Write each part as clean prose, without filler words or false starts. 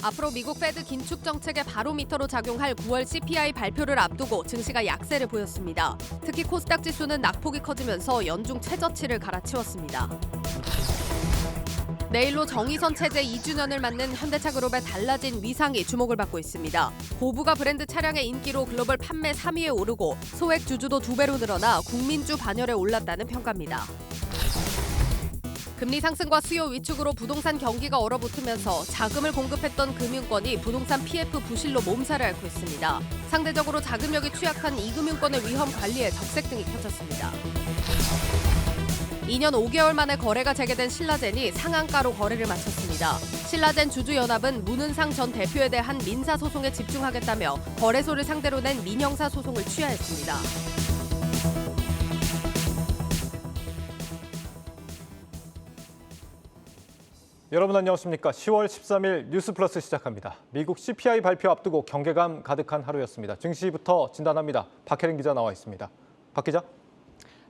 앞으로 미국 페드 긴축 정책의 바로미터로 작용할 9월 CPI 발표를 앞두고 증시가 약세를 보였습니다. 특히 코스닥 지수는 낙폭이 커지면서 연중 최저치를 갈아치웠습니다. 내일로 정의선 체제 2주년을 맞는 현대차 그룹의 달라진 위상이 주목을 받고 있습니다. 고부가 브랜드 차량의 인기로 글로벌 판매 3위에 오르고 소액 주주도 2배로 늘어나 국민주 반열에 올랐다는 평가입니다. 금리 상승과 수요 위축으로 부동산 경기가 얼어붙으면서 자금을 공급했던 금융권이 부동산 PF 부실로 몸살을 앓고 있습니다. 상대적으로 자금력이 취약한 이금융권의 위험 관리에 적색등이 켜졌습니다. 2년 5개월 만에 거래가 재개된 신라젠이 상한가로 거래를 마쳤습니다. 신라젠 주주연합은 문은상 전 대표에 대한 민사소송에 집중하겠다며 거래소를 상대로 낸 민형사 소송을 취하했습니다. 여러분 안녕하십니까. 10월 13일 뉴스플러스 시작합니다. 미국 CPI 발표 앞두고 경계감 가득한 하루였습니다. 증시부터 진단합니다. 박혜린 기자 나와 있습니다. 박 기자.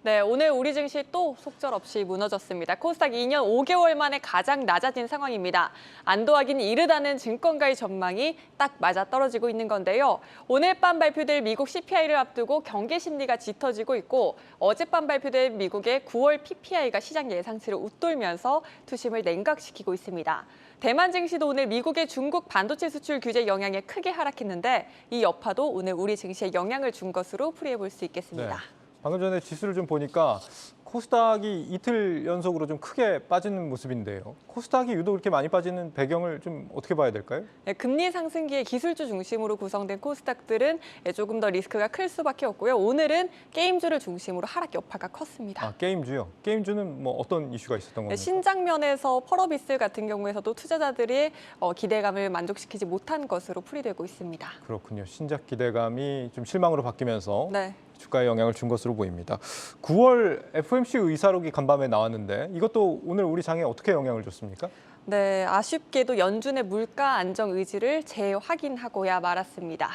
네, 오늘 우리 증시 또 속절없이 무너졌습니다. 코스닥 2년 5개월 만에 가장 낮아진 상황입니다. 안도하긴 이르다는 증권가의 전망이 딱 맞아떨어지고 있는 건데요. 오늘 밤 발표될 미국 CPI를 앞두고 경계 심리가 짙어지고 있고 어젯밤 발표될 미국의 9월 PPI가 시장 예상치를 웃돌면서 투심을 냉각시키고 있습니다. 대만 증시도 오늘 미국의 중국 반도체 수출 규제 영향에 크게 하락했는데 이 여파도 오늘 우리 증시에 영향을 준 것으로 풀이해 볼 수 있겠습니다. 네. 방금 전에 지수를 좀 보니까 코스닥이 이틀 연속으로 좀 크게 빠지는 모습인데요. 코스닥이 유독 이렇게 많이 빠지는 배경을 좀 어떻게 봐야 될까요? 네, 금리 상승기에 기술주 중심으로 구성된 코스닥들은 조금 더 리스크가 클 수밖에 없고요. 오늘은 게임주를 중심으로 하락 여파가 컸습니다. 아, 게임주요? 게임주는 뭐 어떤 이슈가 있었던 겁니까? 신장면에서 펄어비스 같은 경우에서도 투자자들이 기대감을 만족시키지 못한 것으로 풀이되고 있습니다. 그렇군요. 신작 기대감이 좀 실망으로 바뀌면서 네. 주가에 영향을 준 것으로 보입니다. 9월 FOMC 의사록이 간밤에 나왔는데 이것도 오늘 우리 장에 어떻게 영향을 줬습니까? 네, 아쉽게도 연준의 물가 안정 의지를 재확인하고야 말았습니다.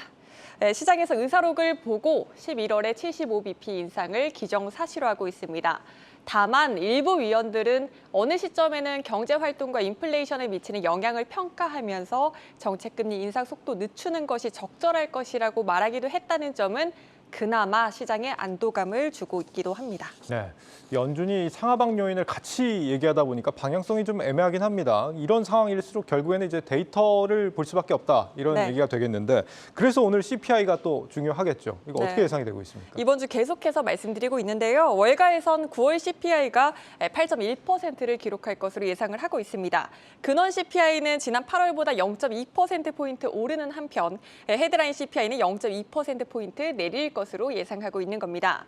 네, 시장에서 의사록을 보고 11월에 75bp 인상을 기정사실화하고 있습니다. 다만 일부 위원들은 어느 시점에는 경제 활동과 인플레이션에 미치는 영향을 평가하면서 정책금리 인상 속도 늦추는 것이 적절할 것이라고 말하기도 했다는 점은 그나마 시장에 안도감을 주고 있기도 합니다. 네, 연준이 상하방 요인을 같이 얘기하다 보니까 방향성이 좀 애매하긴 합니다. 이런 상황일수록 결국에는 이제 데이터를 볼 수밖에 없다 이런 네. 얘기가 되겠는데 그래서 오늘 CPI가 또 중요하겠죠. 이거 네. 어떻게 예상이 되고 있습니까? 이번 주 계속해서 말씀드리고 있는데요. 월가에선 9월 CPI가 8.1%를 기록할 것으로 예상을 하고 있습니다. 근원 CPI는 지난 8월보다 0.2%포인트 오르는 한편 헤드라인 CPI는 0.2%포인트 내릴 것으로 예상하고 있는 겁니다.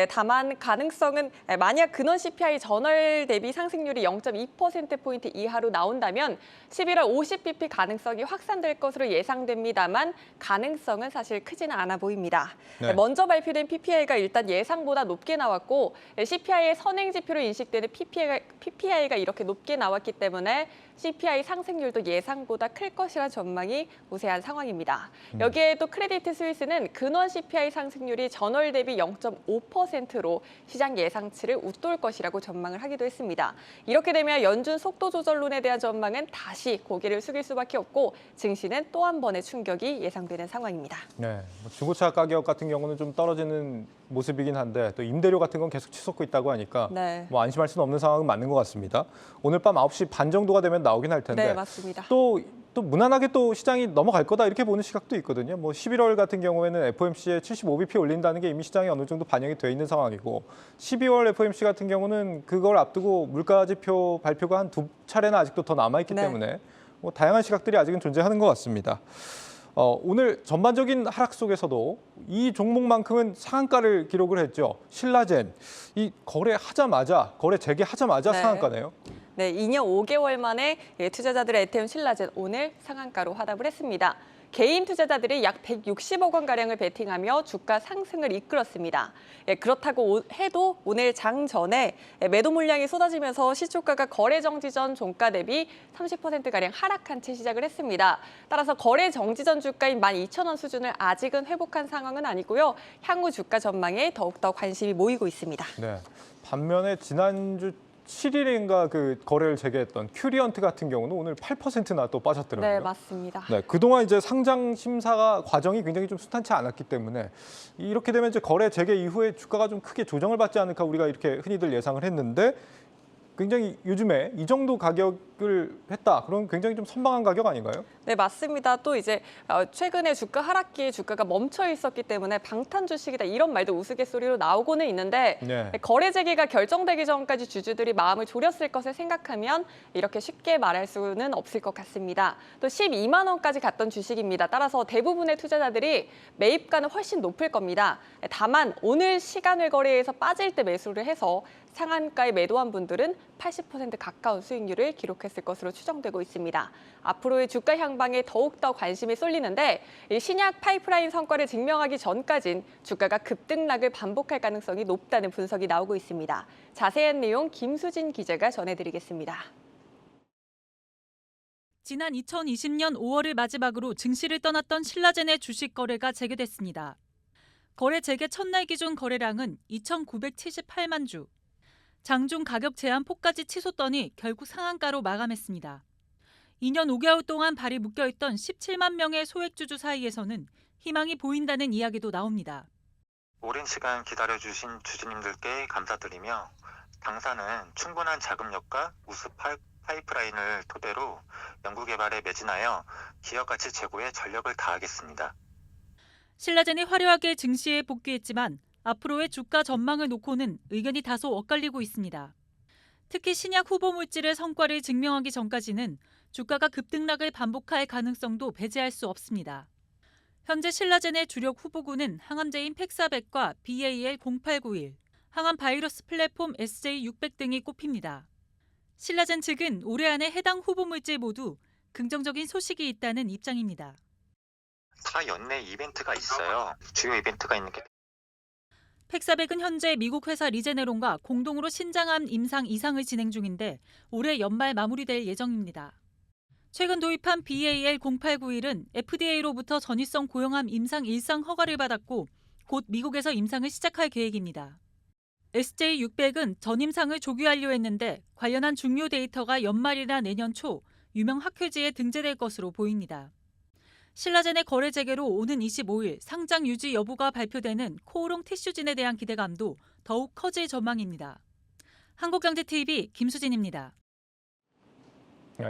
다만 가능성은 만약 근원 CPI 전월 대비 상승률이 0.2%포인트 이하로 나온다면 11월 50bp 가능성이 확산될 것으로 예상됩니다만 가능성은 사실 크지는 않아 보입니다. 네. 먼저 발표된 PPI가 일단 예상보다 높게 나왔고 CPI의 선행지표로 인식되는 PPI가 이렇게 높게 나왔기 때문에 CPI 상승률도 예상보다 클 것이라는 전망이 우세한 상황입니다. 여기에 또 크레디트 스위스는 근원 CPI 상승률이 전월 대비 0.5%로 시장 예상치를 웃돌 것이라고 전망을 하기도 했습니다. 이렇게 되면 연준 속도 조절론에 대한 전망은 다시 고개를 숙일 수밖에 없고 증시는 또 한 번의 충격이 예상되는 상황입니다. 네, 중고차 가격 같은 경우는 좀 떨어지는 모습이긴 한데 또 임대료 같은 건 계속 치솟고 있다고 하니까 네. 뭐 안심할 수는 없는 상황은 맞는 것 같습니다. 오늘 밤 9시 반 정도가 되면 나오긴 할 텐데 네, 맞습니다. 또 무난하게 또 시장이 넘어갈 거다 이렇게 보는 시각도 있거든요. 뭐 11월 같은 경우에는 FOMC에 75bp 올린다는 게 이미 시장에 어느 정도 반영이 돼 있는 상황이고 12월 FOMC 같은 경우는 그걸 앞두고 물가지표 발표가 한 2차례나 아직도 더 남아있기 네. 때문에 뭐 다양한 시각들이 아직은 존재하는 것 같습니다. 오늘 전반적인 하락 속에서도 이 종목만큼은 상한가를 기록을 했죠. 신라젠, 이 거래 재개하자마자 네. 상한가네요. 네, 2년 5개월 만에 투자자들의 애태운 신라젠 오늘 상한가로 하락을 했습니다. 개인 투자자들이 약 160억 원가량을 베팅하며 주가 상승을 이끌었습니다. 그렇다고 해도 오늘 장 전에 매도 물량이 쏟아지면서 시초가가 거래 정지 전 종가 대비 30%가량 하락한 채 시작을 했습니다. 따라서 거래 정지 전 주가인 12,000원 수준을 아직은 회복한 상황은 아니고요. 향후 주가 전망에 더욱더 관심이 모이고 있습니다. 네. 반면에 지난주 17일인가 그 거래를 재개했던 큐리언트 같은 경우는 오늘 8%나 또 빠졌더라고요. 네, 맞습니다. 네, 그동안 이제 상장 심사가 과정이 굉장히 좀 순탄치 않았기 때문에 이렇게 되면 이제 거래 재개 이후에 주가가 좀 크게 조정을 받지 않을까 우리가 이렇게 흔히들 예상을 했는데 굉장히 요즘에 이 정도 가격을 했다. 그럼 굉장히 좀 선방한 가격 아닌가요? 네, 맞습니다. 또 이제 최근에 주가 하락기에 주가가 멈춰 있었기 때문에 방탄 주식이다 이런 말도 우스갯소리로 나오고는 있는데 네. 거래 재개가 결정되기 전까지 주주들이 마음을 졸였을 것을 생각하면 이렇게 쉽게 말할 수는 없을 것 같습니다. 또 12만 원까지 갔던 주식입니다. 따라서 대부분의 투자자들이 매입가는 훨씬 높을 겁니다. 다만 오늘 시간외 거래에서 빠질 때 매수를 해서 상한가에 매도한 분들은 80% 가까운 수익률을 기록했을 것으로 추정되고 있습니다. 앞으로의 주가 향방에 더욱더 관심이 쏠리는데 이 신약 파이프라인 성과를 증명하기 전까진 주가가 급등락을 반복할 가능성이 높다는 분석이 나오고 있습니다. 자세한 내용 김수진 기자가 전해드리겠습니다. 지난 2020년 5월을 마지막으로 증시를 떠났던 신라젠의 주식 거래가 재개됐습니다. 거래 재개 첫날 기준 거래량은 2,978만 주. 장중 가격 제한 폭까지 치솟더니 결국 상한가로 마감했습니다. 2년 5개월 동안 발이 묶여있던 17만 명의 소액주주 사이에서는 희망이 보인다는 이야기도 나옵니다. 오랜 시간 기다려주신 주주님들께 감사드리며 당사는 충분한 자금력과 우수 파이프라인을 토대로 연구개발에 매진하여 기업가치 제고에 전력을 다하겠습니다. 신라젠이 화려하게 증시에 복귀했지만 앞으로의 주가 전망을 놓고는 의견이 다소 엇갈리고 있습니다. 특히 신약 후보 물질의 성과를 증명하기 전까지는 주가가 급등락을 반복할 가능성도 배제할 수 없습니다. 현재 신라젠의 주력 후보군은 항암제인 팩사백과 BAL0891, 항암 바이러스 플랫폼 SJ600 등이 꼽힙니다. 신라젠 측은 올해 안에 해당 후보 물질 모두 긍정적인 소식이 있다는 입장입니다. 다 연내 이벤트가 있어요. 주요 이벤트가 있는 게 팩사백은 현재 미국 회사 리제네론과 공동으로 신장암 임상 2상을 진행 중인데 올해 연말 마무리될 예정입니다. 최근 도입한 BAL0891은 FDA로부터 전이성 고형암 임상 1상 허가를 받았고 곧 미국에서 임상을 시작할 계획입니다. SJ600은 전임상을 조기완료 했는데 관련한 중요 데이터가 연말이나 내년 초 유명 학회지에 등재될 것으로 보입니다. 신라젠의 거래 재개로 오는 25일 상장 유지 여부가 발표되는 코오롱 티슈진에 대한 기대감도 더욱 커질 전망입니다. 한국경제TV 김수진입니다.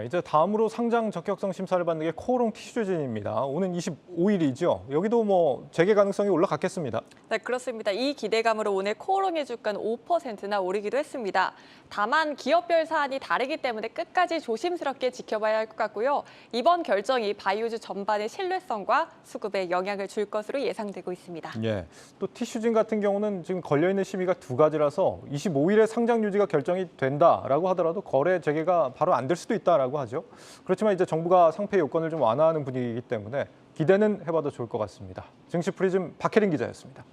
이제 다음으로 상장 적격성 심사를 받는 게 코오롱 티슈진입니다. 오는 25일이죠. 여기도 뭐 재개 가능성이 올라갔겠습니다. 네, 그렇습니다. 이 기대감으로 오늘 코오롱의 주가는 5%나 오르기도 했습니다. 다만 기업별 사안이 다르기 때문에 끝까지 조심스럽게 지켜봐야 할 것 같고요. 이번 결정이 바이오주 전반의 신뢰성과 수급에 영향을 줄 것으로 예상되고 있습니다. 예. 또 티슈진 같은 경우는 지금 걸려있는 심의가 두 가지라서 25일에 상장 유지가 결정이 된다라고 하더라도 거래 재개가 바로 안 될 수도 있다라고 하죠. 그렇지만 이제 정부가 상폐 요건을 좀 완화하는 분위기이기 때문에 기대는 해봐도 좋을 것 같습니다. 증시 프리즘 박혜린 기자였습니다.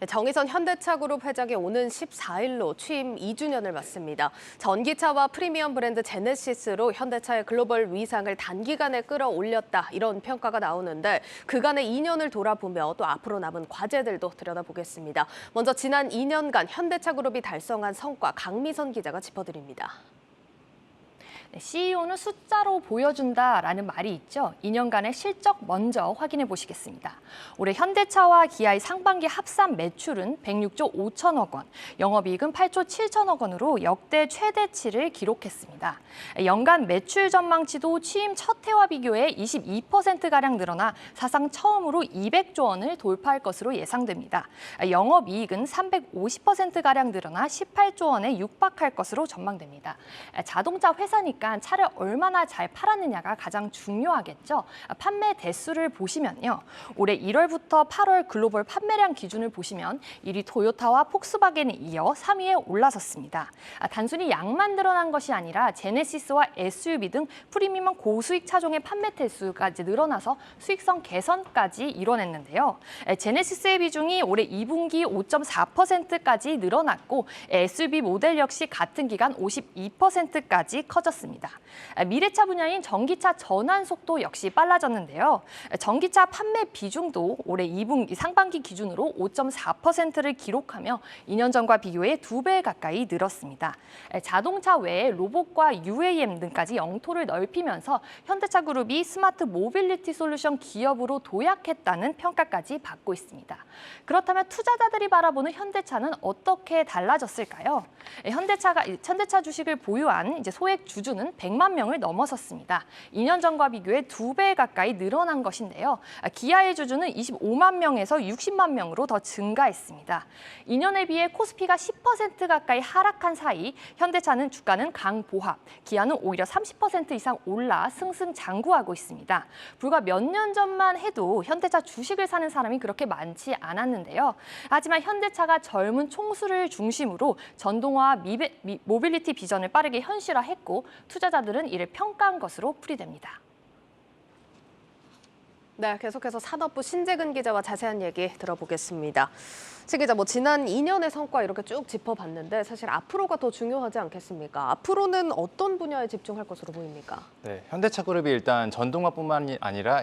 정의선 현대차그룹 회장이 오는 14일로 취임 2주년을 맞습니다. 전기차와 프리미엄 브랜드 제네시스로 현대차의 글로벌 위상을 단기간에 끌어올렸다 이런 평가가 나오는데 그간의 2년을 돌아보며 또 앞으로 남은 과제들도 들여다보겠습니다. 먼저 지난 2년간 현대차그룹이 달성한 성과 강미선 기자가 짚어드립니다. CEO는 숫자로 보여준다라는 말이 있죠. 2년간의 실적 먼저 확인해 보시겠습니다. 올해 현대차와 기아의 상반기 합산 매출은 106조 5천억 원, 영업이익은 8조 7천억 원으로 역대 최대치를 기록했습니다. 연간 매출 전망치도 취임 첫 해와 비교해 22%가량 늘어나 사상 처음으로 200조 원을 돌파할 것으로 예상됩니다. 영업이익은 350%가량 늘어나 18조 원에 육박할 것으로 전망됩니다. 자동차 회사니까 차를 얼마나 잘 팔았느냐가 가장 중요하겠죠. 판매 대수를 보시면요. 올해 1월부터 8월 글로벌 판매량 기준을 보시면 1위 토요타와 폭스바겐에 이어 3위에 올라섰습니다. 단순히 양만 늘어난 것이 아니라 제네시스와 SUV 등 프리미엄 고수익 차종의 판매 대수까지 늘어나서 수익성 개선까지 이뤄냈는데요. 제네시스의 비중이 올해 2분기 5.4%까지 늘어났고 SUV 모델 역시 같은 기간 52%까지 커졌습니다. 미래차 분야인 전기차 전환 속도 역시 빨라졌는데요. 전기차 판매 비중도 올해 2분기 상반기 기준으로 5.4%를 기록하며 2년 전과 비교해 2배 가까이 늘었습니다. 자동차 외에 로봇과 UAM 등까지 영토를 넓히면서 현대차 그룹이 스마트 모빌리티 솔루션 기업으로 도약했다는 평가까지 받고 있습니다. 그렇다면 투자자들이 바라보는 현대차는 어떻게 달라졌을까요? 현대차 주식을 보유한 소액 주주는 100만 명을 넘어섰습니다. 2년 전과 비교해 2배 가까이 늘어난 것인데요. 기아의 주주는 25만 명에서 60만 명으로 더 증가했습니다. 2년에 비해 코스피가 10% 가까이 하락한 사이 현대차는 주가는 강보합, 기아는 오히려 30% 이상 올라 승승장구하고 있습니다. 불과 몇 년 전만 해도 현대차 주식을 사는 사람이 그렇게 많지 않았는데요. 하지만 현대차가 젊은 총수를 중심으로 전동화 모빌리티 비전을 빠르게 현실화했고 투자자들은 이를 평가한 것으로 풀이됩니다. 네, 계속해서 산업부 신재근 기자와 자세한 얘기 들어보겠습니다. 신 기자, 지난 2년의 성과 이렇게 쭉 짚어봤는데 사실 앞으로가 더 중요하지 않겠습니까? 앞으로는 어떤 분야에 집중할 것으로 보입니까? 네, 현대차 그룹이 일단 전동화뿐만 아니라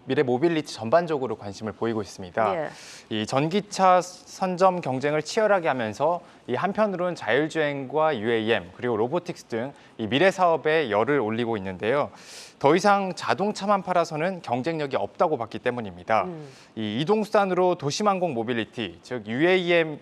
미래 모빌리티 전반적으로 관심을 보이고 있습니다. 예. 이 전기차 선점 경쟁을 치열하게 하면서 이 한편으로는 자율주행과 UAM 그리고 로보틱스 등 이 미래 사업에 열을 올리고 있는데요. 더 이상 자동차만 팔아서는 경쟁력이 없다고 봤기 때문입니다. 이 이동수단으로 도심항공 모빌리티, 즉 UAM과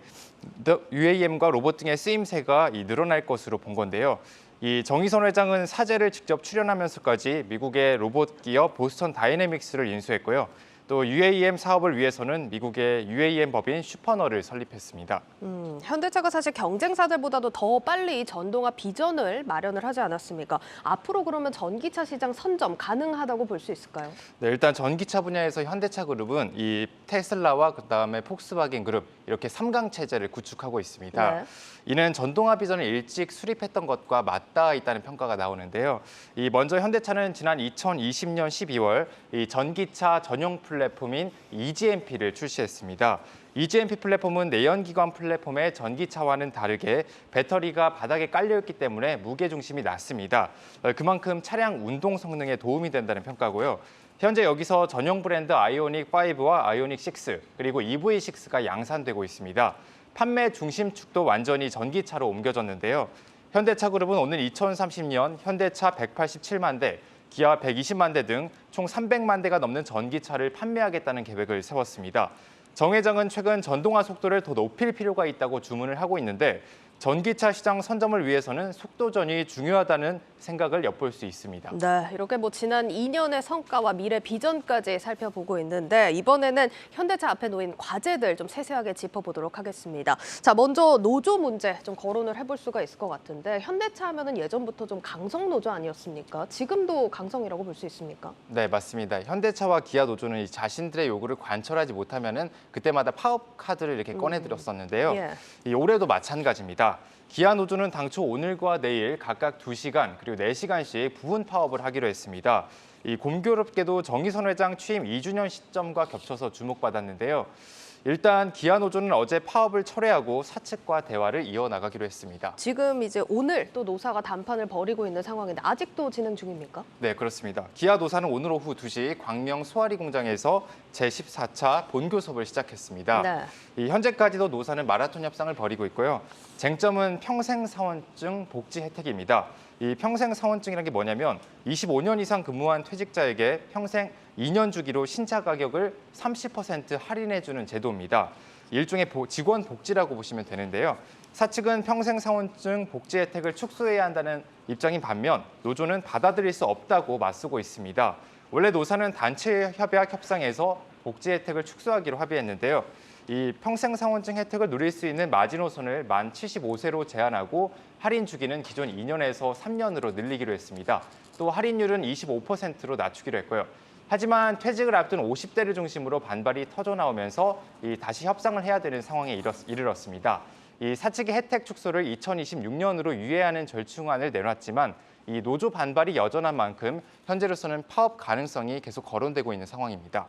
로봇 등의 쓰임새가 늘어날 것으로 본 건데요. 이 정의선 회장은 사제를 직접 출연하면서까지 미국의 로봇 기업 보스턴 다이내믹스를 인수했고요. 또 UAM 사업을 위해서는 미국의 UAM 법인 슈퍼너를 설립했습니다. 현대차가 사실 경쟁사들보다도 더 빨리 전동화 비전을 마련을 하지 않았습니까? 앞으로 그러면 전기차 시장 선점 가능하다고 볼 수 있을까요? 네, 일단 전기차 분야에서 현대차 그룹은 이 테슬라와 그다음에 폭스바겐 그룹 이렇게 3강 체제를 구축하고 있습니다. 네. 이는 전동화 비전을 일찍 수립했던 것과 맞닿아 있다는 평가가 나오는데요. 먼저 현대차는 지난 2020년 12월 이 전기차 전용 플랫폼인 EGMP를 출시했습니다. EGMP 플랫폼은 내연기관 플랫폼의 전기차와는 다르게 배터리가 바닥에 깔려있기 때문에 무게중심이 낮습니다. 그만큼 차량 운동 성능에 도움이 된다는 평가고요. 현재 여기서 전용 브랜드 아이오닉 5와 아이오닉 6 그리고 EV6가 양산되고 있습니다. 판매 중심축도 완전히 전기차로 옮겨졌는데요. 현대차 그룹은 오늘 2030년 현대차 187만 대, 기아 120만 대 등 총 300만 대가 넘는 전기차를 판매하겠다는 계획을 세웠습니다. 정 회장은 최근 전동화 속도를 더 높일 필요가 있다고 주문을 하고 있는데 전기차 시장 선점을 위해서는 속도전이 중요하다는 생각을 엿볼 수 있습니다. 네, 이렇게 지난 2년의 성과와 미래 비전까지 살펴보고 있는데 이번에는 현대차 앞에 놓인 과제들 좀 세세하게 짚어보도록 하겠습니다. 자, 먼저 노조 문제 좀 거론을 해볼 수가 있을 것 같은데 현대차 하면은 예전부터 좀 강성 노조 아니었습니까? 지금도 강성이라고 볼 수 있습니까? 네, 맞습니다. 현대차와 기아 노조는 자신들의 요구를 관철하지 못하면은 그때마다 파업 카드를 이렇게 꺼내들었었는데요. 예. 올해도 마찬가지입니다. 기아 노조는 당초 오늘과 내일 각각 2시간 그리고 4시간씩 부분 파업을 하기로 했습니다. 공교롭게도 정의선 회장 취임 2주년 시점과 겹쳐서 주목받았는데요. 일단 기아 노조는 어제 파업을 철회하고 사측과 대화를 이어나가기로 했습니다. 지금 오늘 또 노사가 담판을 벌이고 있는 상황인데 아직도 진행 중입니까? 네, 그렇습니다. 기아 노사는 오늘 오후 2시 광명 소아리 공장에서 제14차 본교 수업을 시작했습니다. 네. 현재까지도 노사는 마라톤 협상을 벌이고 있고요. 쟁점은 평생 사원증 복지 혜택입니다. 이 평생 사원증이라는 게 뭐냐면 25년 이상 근무한 퇴직자에게 평생 2년 주기로 신차 가격을 30% 할인해주는 제도입니다. 일종의 직원 복지라고 보시면 되는데요. 사측은 평생 사원증 복지 혜택을 축소해야 한다는 입장인 반면 노조는 받아들일 수 없다고 맞서고 있습니다. 원래 노사는 단체 협약 협상에서 복지 혜택을 축소하기로 합의했는데요. 이 평생 사원증 혜택을 누릴 수 있는 마지노선을 만 75세로 제한하고 할인 주기는 기존 2년에서 3년으로 늘리기로 했습니다. 또 할인율은 25%로 낮추기로 했고요. 하지만 퇴직을 앞둔 50대를 중심으로 반발이 터져나오면서 다시 협상을 해야 되는 상황에 이르렀습니다. 이 사측의 혜택 축소를 2026년으로 유예하는 절충안을 내놨지만 이 노조 반발이 여전한 만큼 현재로서는 파업 가능성이 계속 거론되고 있는 상황입니다.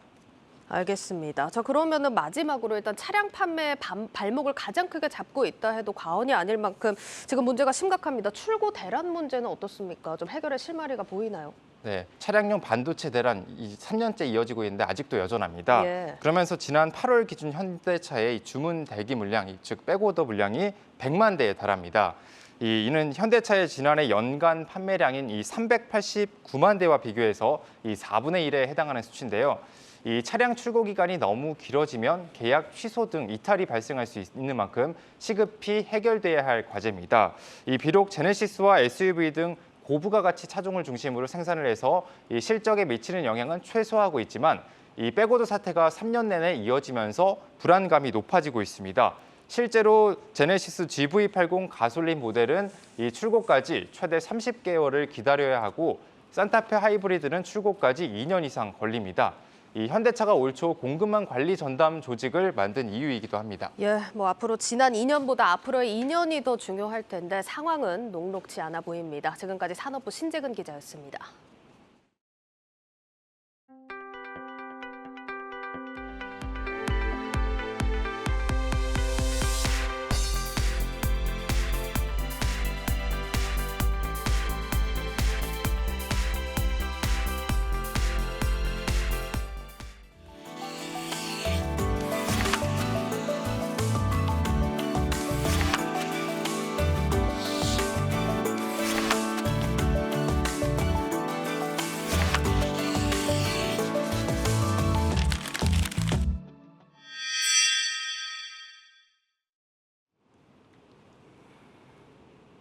알겠습니다. 자, 그러면은 마지막으로 일단 차량 판매의 발목을 가장 크게 잡고 있다 해도 과언이 아닐 만큼 지금 문제가 심각합니다. 출고 대란 문제는 어떻습니까? 좀 해결의 실마리가 보이나요? 네, 차량용 반도체 대란 3년째 이어지고 있는데 아직도 여전합니다. 예. 그러면서 지난 8월 기준 현대차의 주문 대기 물량, 즉 백오더 물량이 100만 대에 달합니다. 이는 현대차의 지난해 연간 판매량인 이 389만 대와 비교해서 이 4분의 1에 해당하는 수치인데요. 이 차량 출고 기간이 너무 길어지면 계약 취소 등 이탈이 발생할 수 있는 만큼 시급히 해결돼야 할 과제입니다. 비록 제네시스와 SUV 등 고부가 가치 차종을 중심으로 생산을 해서 이 실적에 미치는 영향은 최소화하고 있지만 이 백오더 사태가 3년 내내 이어지면서 불안감이 높아지고 있습니다. 실제로 제네시스 GV80 가솔린 모델은 이 출고까지 최대 30개월을 기다려야 하고 산타페 하이브리드는 출고까지 2년 이상 걸립니다. 이 현대차가 올 초 공급망 관리 전담 조직을 만든 이유이기도 합니다. 예, 뭐 앞으로 지난 2년보다 앞으로의 2년이 더 중요할 텐데 상황은 녹록지 않아 보입니다. 지금까지 산업부 신재근 기자였습니다.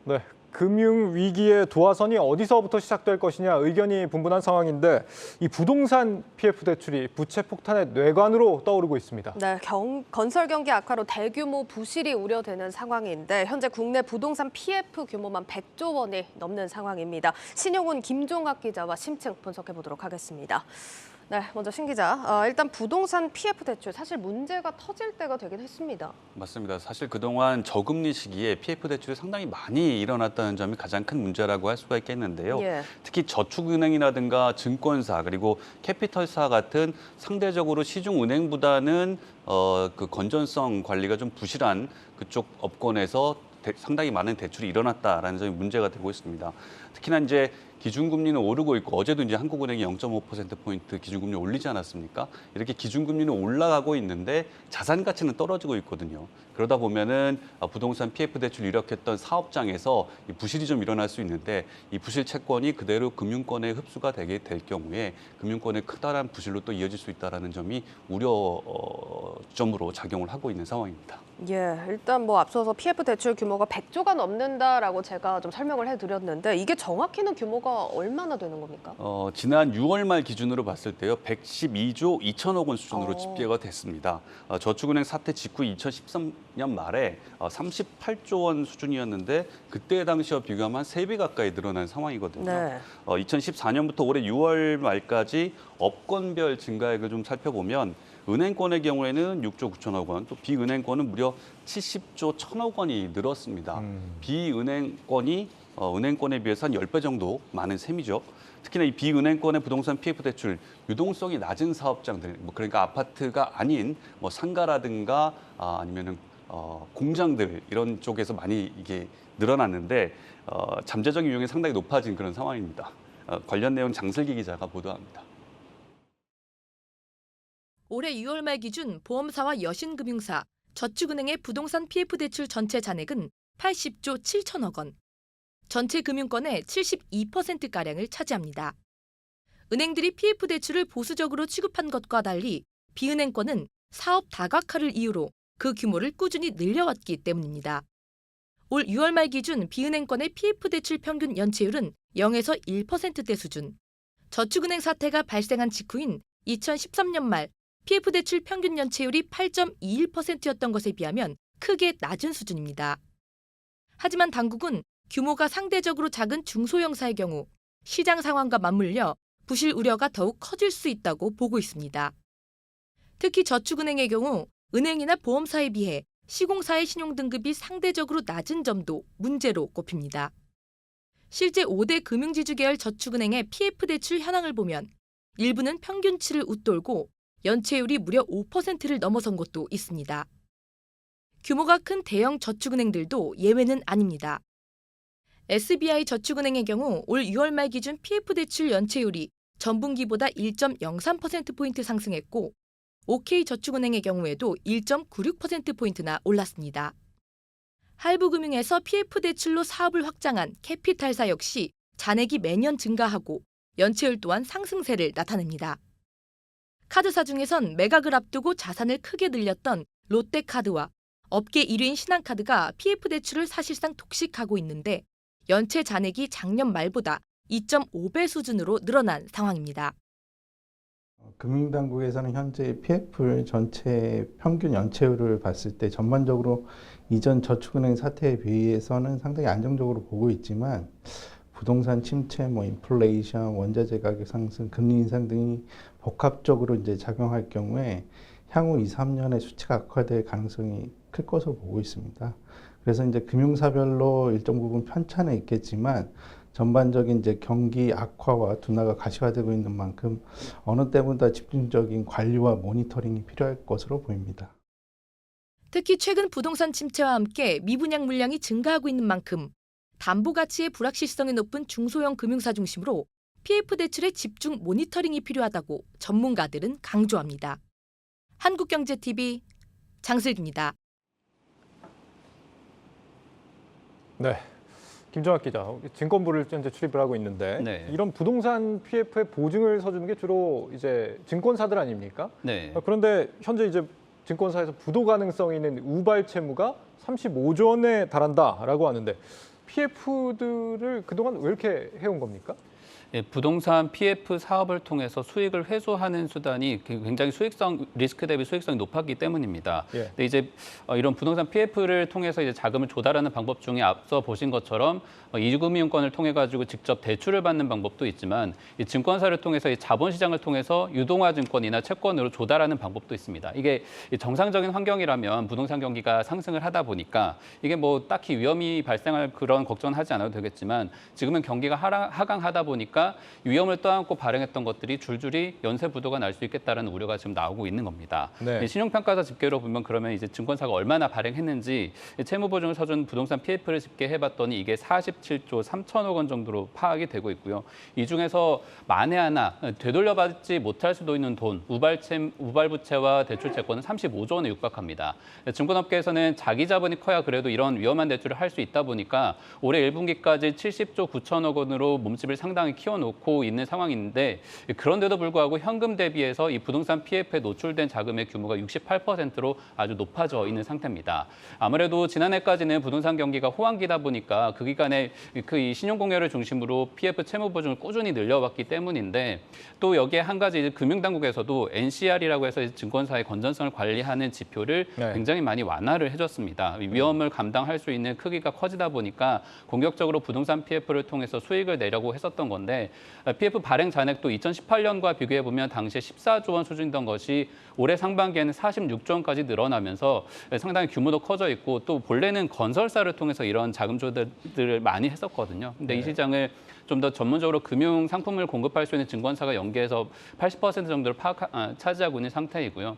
네, 금융 위기의 도화선이 어디서부터 시작될 것이냐 의견이 분분한 상황인데 이 부동산 PF 대출이 부채 폭탄의 뇌관으로 떠오르고 있습니다. 네, 건설 경기 악화로 대규모 부실이 우려되는 상황인데 현재 국내 부동산 PF 규모만 100조 원이 넘는 상황입니다. 신용훈 김종학 기자와 심층 분석해 보도록 하겠습니다. 네, 먼저 신 기자, 일단 부동산 PF 대출 사실 문제가 터질 때가 되긴 했습니다. 맞습니다. 사실 그동안 저금리 시기에 PF 대출이 상당히 많이 일어났다는 점이 가장 큰 문제라고 할 수가 있겠는데요. 예. 특히 저축은행이라든가 증권사 그리고 캐피털사 같은 상대적으로 시중은행보다는 그 건전성 관리가 좀 부실한 그쪽 업권에서 상당히 많은 대출이 일어났다라는 점이 문제가 되고 있습니다. 특히나 이제 기준금리는 오르고 있고 어제도 이제 한국은행이 0.5%포인트 기준금리 올리지 않았습니까? 이렇게 기준금리는 올라가고 있는데 자산 가치는 떨어지고 있거든요. 그러다 보면은 부동산 PF 대출 일으켰던 사업장에서 부실이 좀 일어날 수 있는데 이 부실 채권이 그대로 금융권에 흡수가 되게 될 경우에 금융권의 커다란 부실로 또 이어질 수 있다는 점이 우려점으로 작용을 하고 있는 상황입니다. 예, 일단 뭐 앞서서 PF 대출 규모가 100조가 넘는다라고 제가 좀 설명을 해드렸는데 이게 정확히는 규모가 얼마나 되는 겁니까? 지난 6월 말 기준으로 봤을 때요, 112조 2천억 원 수준으로 집계가 됐습니다. 저축은행 사태 직후 2013년 말에 38조 원 수준이었는데 그때 당시와 비교하면 한 3배 가까이 늘어난 상황이거든요. 네. 2014년부터 올해 6월 말까지 업권별 증가액을 좀 살펴보면 은행권의 경우에는 6조 9천억 원, 또 비은행권은 무려 70조 1천억 원이 늘었습니다. 비은행권이 은행권에 비해서 한 10배 정도 많은 셈이죠. 특히나 이 비은행권의 부동산 PF 대출 유동성이 낮은 사업장들, 그러니까 아파트가 아닌 상가라든가 아니면은 공장들 이런 쪽에서 많이 이게 늘어났는데 잠재적 유형이 상당히 높아진 그런 상황입니다. 관련 내용 장슬기 기자가 보도합니다. 올해 6월 말 기준 보험사와 여신금융사, 저축은행의 부동산 PF 대출 전체 잔액은 80조 7천억 원. 전체 금융권의 72%가량을 차지합니다. 은행들이 PF 대출을 보수적으로 취급한 것과 달리 비은행권은 사업 다각화를 이유로 그 규모를 꾸준히 늘려왔기 때문입니다. 올 6월 말 기준 비은행권의 PF 대출 평균 연체율은 0에서 1%대 수준. 저축은행 사태가 발생한 직후인 2013년 말 PF 대출 평균 연체율이 8.21%였던 것에 비하면 크게 낮은 수준입니다. 하지만 당국은 규모가 상대적으로 작은 중소형사의 경우 시장 상황과 맞물려 부실 우려가 더욱 커질 수 있다고 보고 있습니다. 특히 저축은행의 경우 은행이나 보험사에 비해 시공사의 신용등급이 상대적으로 낮은 점도 문제로 꼽힙니다. 실제 5대 금융지주 계열 저축은행의 PF 대출 현황을 보면 일부는 평균치를 웃돌고 연체율이 무려 5%를 넘어선 곳도 있습니다. 규모가 큰 대형 저축은행들도 예외는 아닙니다. SBI 저축은행의 경우 올 6월 말 기준 PF 대출 연체율이 전분기보다 1.03%포인트 상승했고 OK저축은행의 경우에도 1.96%포인트나 올랐습니다. 할부금융에서 PF 대출로 사업을 확장한 캐피탈사 역시 잔액이 매년 증가하고 연체율 또한 상승세를 나타냅니다. 카드사 중에선 매각을 앞두고 자산을 크게 늘렸던 롯데카드와 업계 1위인 신한카드가 PF 대출을 사실상 독식하고 있는데 연체 잔액이 작년 말보다 2.5배 수준으로 늘어난 상황입니다. 금융당국에서는 현재 PF 전체 평균 연체율을 봤을 때 전반적으로 이전 저축은행 사태에 비해서는 상당히 안정적으로 보고 있지만 부동산 침체, 인플레이션, 원자재 가격 상승, 금리 인상 등이 복합적으로 이제 작용할 경우에 향후 2, 3년의 수치가 악화될 가능성이 클 것으로 보고 있습니다. 그래서 이제 금융사별로 일정 부분 편차는 있겠지만 전반적인 이제 경기 악화와 둔화가 가시화되고 있는 만큼 어느 때보다 집중적인 관리와 모니터링이 필요할 것으로 보입니다. 특히 최근 부동산 침체와 함께 미분양 물량이 증가하고 있는 만큼 담보 가치의 불확실성이 높은 중소형 금융사 중심으로 PF 대출의 집중 모니터링이 필요하다고 전문가들은 강조합니다. 한국경제TV 장슬기입니다. 네, 김정학 기자, 증권부를 현재 출입을 하고 있는데 네. 이런 부동산 PF의 보증을 서주는 게 주로 이제 증권사들 아닙니까? 네. 그런데 현재 이제 증권사에서 부도 가능성이 있는 우발 채무가 35조 원에 달한다라고 하는데 PF들을 그동안 왜 이렇게 해온 겁니까? 예, 부동산 PF 사업을 통해서 수익을 회수하는 수단이 굉장히 리스크 대비 수익성이 높았기 때문입니다. 예. 근데 이제 이런 부동산 PF를 통해서 이제 자금을 조달하는 방법 중에 앞서 보신 것처럼 이주금융권을 통해 가지고 직접 대출을 받는 방법도 있지만 이 증권사를 통해서 이 자본시장을 통해서 유동화 증권이나 채권으로 조달하는 방법도 있습니다. 이게 정상적인 환경이라면 부동산 경기가 상승을 하다 보니까 이게 뭐 딱히 위험이 발생할 그런 걱정은 하지 않아도 되겠지만 지금은 경기가 하강하다 보니까 위험을 떠안고 발행했던 것들이 줄줄이 연쇄 부도가 날 수 있겠다는 우려가 지금 나오고 있는 겁니다. 네. 신용평가사 집계로 보면 그러면 이제 증권사가 얼마나 발행했는지 채무보증을 서준 부동산 PF를 집계해봤더니 이게 47조 3천억 원 정도로 파악이 되고 있고요. 이 중에서 만에 하나 되돌려받지 못할 수도 있는 돈, 우발부채와 대출채권은 35조 원에 육박합니다. 증권업계에서는 자기 자본이 커야 그래도 이런 위험한 대출을 할 수 있다 보니까 올해 1분기까지 70조 9천억 원으로 몸집을 상당히 키워놓고 있는 상황인데 그런데도 불구하고 현금 대비해서 이 부동산 PF에 노출된 자금의 규모가 68%로 아주 높아져 있는 상태입니다. 아무래도 지난해까지는 부동산 경기가 호황기다 보니까 그 기간에 이 신용공여를 중심으로 PF 채무 보증을 꾸준히 늘려왔기 때문인데 또 여기에 한 가지 금융당국에서도 NCR이라고 해서 증권사의 건전성을 관리하는 지표를 네. 굉장히 많이 완화를 해줬습니다. 위험을 감당할 수 있는 크기가 커지다 보니까 공격적으로 부동산 PF를 통해서 수익을 내려고 했었던 건데 PF 발행 잔액도 2018년과 비교해 보면 당시에 14조 원 수준이던 것이 올해 상반기에는 46조 원까지 늘어나면서 상당히 규모도 커져 있고 또 본래는 건설사를 통해서 이런 자금 조달들을 많이 했었거든요. 근데 이 시장을 좀 더 전문적으로 금융 상품을 공급할 수 있는 증권사가 연계해서 80% 정도를 차지하고 있는 상태이고요.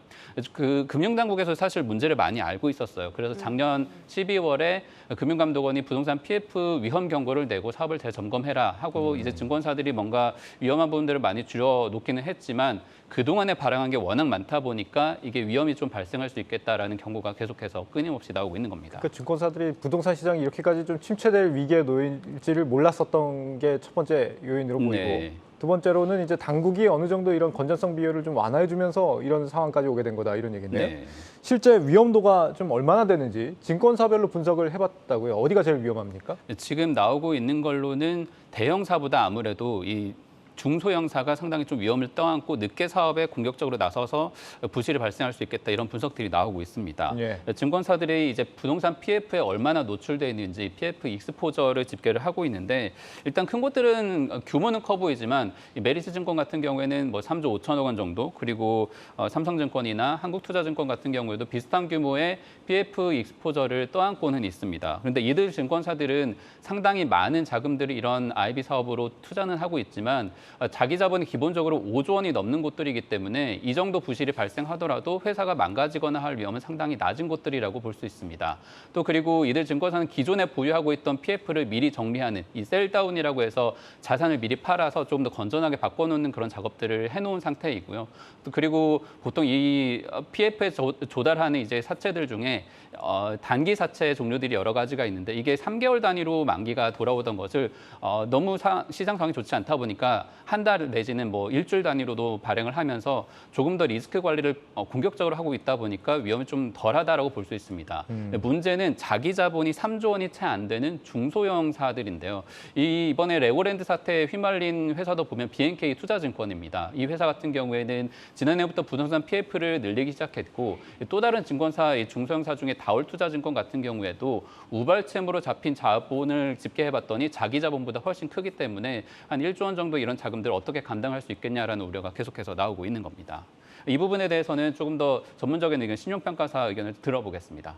그 금융당국에서 사실 문제를 많이 알고 있었어요. 그래서 작년 12월에 금융감독원이 부동산 PF 위험 경고를 내고 사업을 재점검해라 하고 이제 증권사 증권사들이 뭔가 위험한 부분들을 많이 줄여놓기는 했지만 그동안에 발행한 게 워낙 많다 보니까 이게 위험이 좀 발생할 수 있겠다라는 경고가 계속해서 끊임없이 나오고 있는 겁니다. 그러니까 증권사들이 부동산 시장이 이렇게까지 좀 침체될 위기에 놓일지를 몰랐었던 게 첫 번째 요인으로 보이고 네. 두 번째로는 이제 당국이 어느 정도 이런 건전성 비율을 좀 완화해주면서 이런 상황까지 오게 된 거다 이런 얘기인데요. 네. 실제 위험도가 좀 얼마나 되는지 증권사별로 분석을 해봤다고요. 어디가 제일 위험합니까? 지금 나오고 있는 걸로는 대형사보다 아무래도 이 중소형사가 상당히 좀 위험을 떠안고 늦게 사업에 공격적으로 나서서 부실이 발생할 수 있겠다 이런 분석들이 나오고 있습니다. 예. 증권사들이 이제 부동산 PF에 얼마나 노출돼 있는지 PF 익스포저를 집계를 하고 있는데 일단 큰 곳들은 규모는 커 보이지만 이 메리츠증권 같은 경우에는 뭐 3조 5천억 원 정도 그리고 삼성증권이나 한국투자증권 같은 경우에도 비슷한 규모의 PF 익스포저를 떠안고는 있습니다. 그런데 이들 증권사들은 상당히 많은 자금들이 이런 IB 사업으로 투자는 하고 있지만 자기 자본이 기본적으로 5조 원이 넘는 곳들이기 때문에 이 정도 부실이 발생하더라도 회사가 망가지거나 할 위험은 상당히 낮은 곳들이라고 볼 수 있습니다. 또 그리고 이들 증권사는 기존에 보유하고 있던 PF를 미리 정리하는 이 셀다운이라고 해서 자산을 미리 팔아서 좀 더 건전하게 바꿔놓는 그런 작업들을 해놓은 상태이고요. 또 그리고 보통 이 PF에 조달하는 이제 사채들 중에 단기 사채 종류들이 여러 가지가 있는데 이게 3개월 단위로 만기가 돌아오던 것을 너무 시장 상황이 좋지 않다 보니까 한 달 내지는 뭐 일주일 단위로도 발행을 하면서 조금 더 리스크 관리를 공격적으로 하고 있다 보니까 위험이 좀 덜하다라고 볼 수 있습니다. 문제는 자기 자본이 3조 원이 채 안 되는 중소형사들인데요. 이번에 레고랜드 사태에 휘말린 회사도 보면 BNK 투자증권입니다. 이 회사 같은 경우에는 지난해부터 부동산 PF를 늘리기 시작했고 또 다른 증권사 중소형사 중에 다올투자증권 같은 경우에도 우발채무로 잡힌 자본을 집계해봤더니 자기 자본보다 훨씬 크기 때문에 한 1조 원 정도 이런 자금들을 어떻게 감당할 수 있겠냐라는 우려가 계속해서 나오고 있는 겁니다. 이 부분에 대해서는 조금 더 전문적인 의견, 신용평가사 의견을 들어보겠습니다.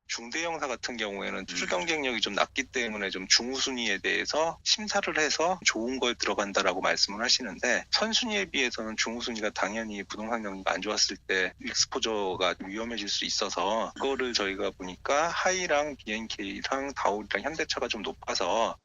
중대형사 같은 경우에는 수주 경쟁력이 좀 낮기 때문에 좀 중후순위에 대해서 심사를 해서 좋은 걸 들어간다라고 말씀을 하시는데 선순위에 비해서는 중후순위가 당연히 부동산 경기가 안 좋았을 때 익스포저가 위험해질 수 있어서 그거를 저희가 보니까 하이랑 BNK랑 다올이랑 현대차가 좀 높아서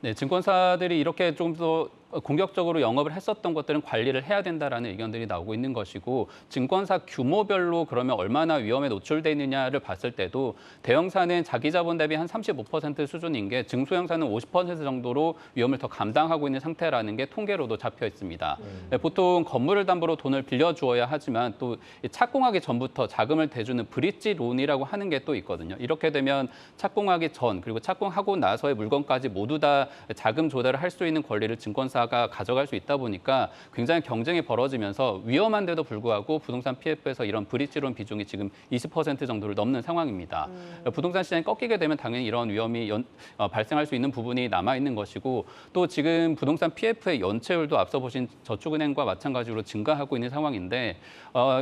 네, 증권사들이 이렇게 좀 더 공격적으로 영업을 했었던 것들은 관리를 해야 된다라는 의견들이 나오고 있는 것이고 증권사 규모별로 그러면 얼마나 위험에 노출돼 있느냐를 봤을 때도 대형사는 자기 자본 대비 한 35% 수준인 게 중소형사는 50% 정도로 위험을 더 감당하고 있는 상태라는 게 통계로도 잡혀 있습니다. 네, 보통 건물을 담보로 돈을 빌려주어야 하지만 또 착공하기 전부터 자금을 대주는 브릿지 론이라고 하는 게 또 있거든요. 이렇게 되면 착공하기 전 그리고 착공하고 나서의 물건까지 모두 다 자금 조달을 할 수 있는 권리를 증권사가 가져갈 수 있다 보니까 굉장히 경쟁이 벌어지면서 위험한데도 불구하고 부동산 PF에서 이런 브릿지론 비중이 지금 20% 정도를 넘는 상황입니다. 부동산 시장이 꺾이게 되면 당연히 이런 위험이 발생할 수 있는 부분이 남아있는 것이고 또 지금 부동산 PF의 연체율도 앞서 보신 저축은행과 마찬가지로 증가하고 있는 상황인데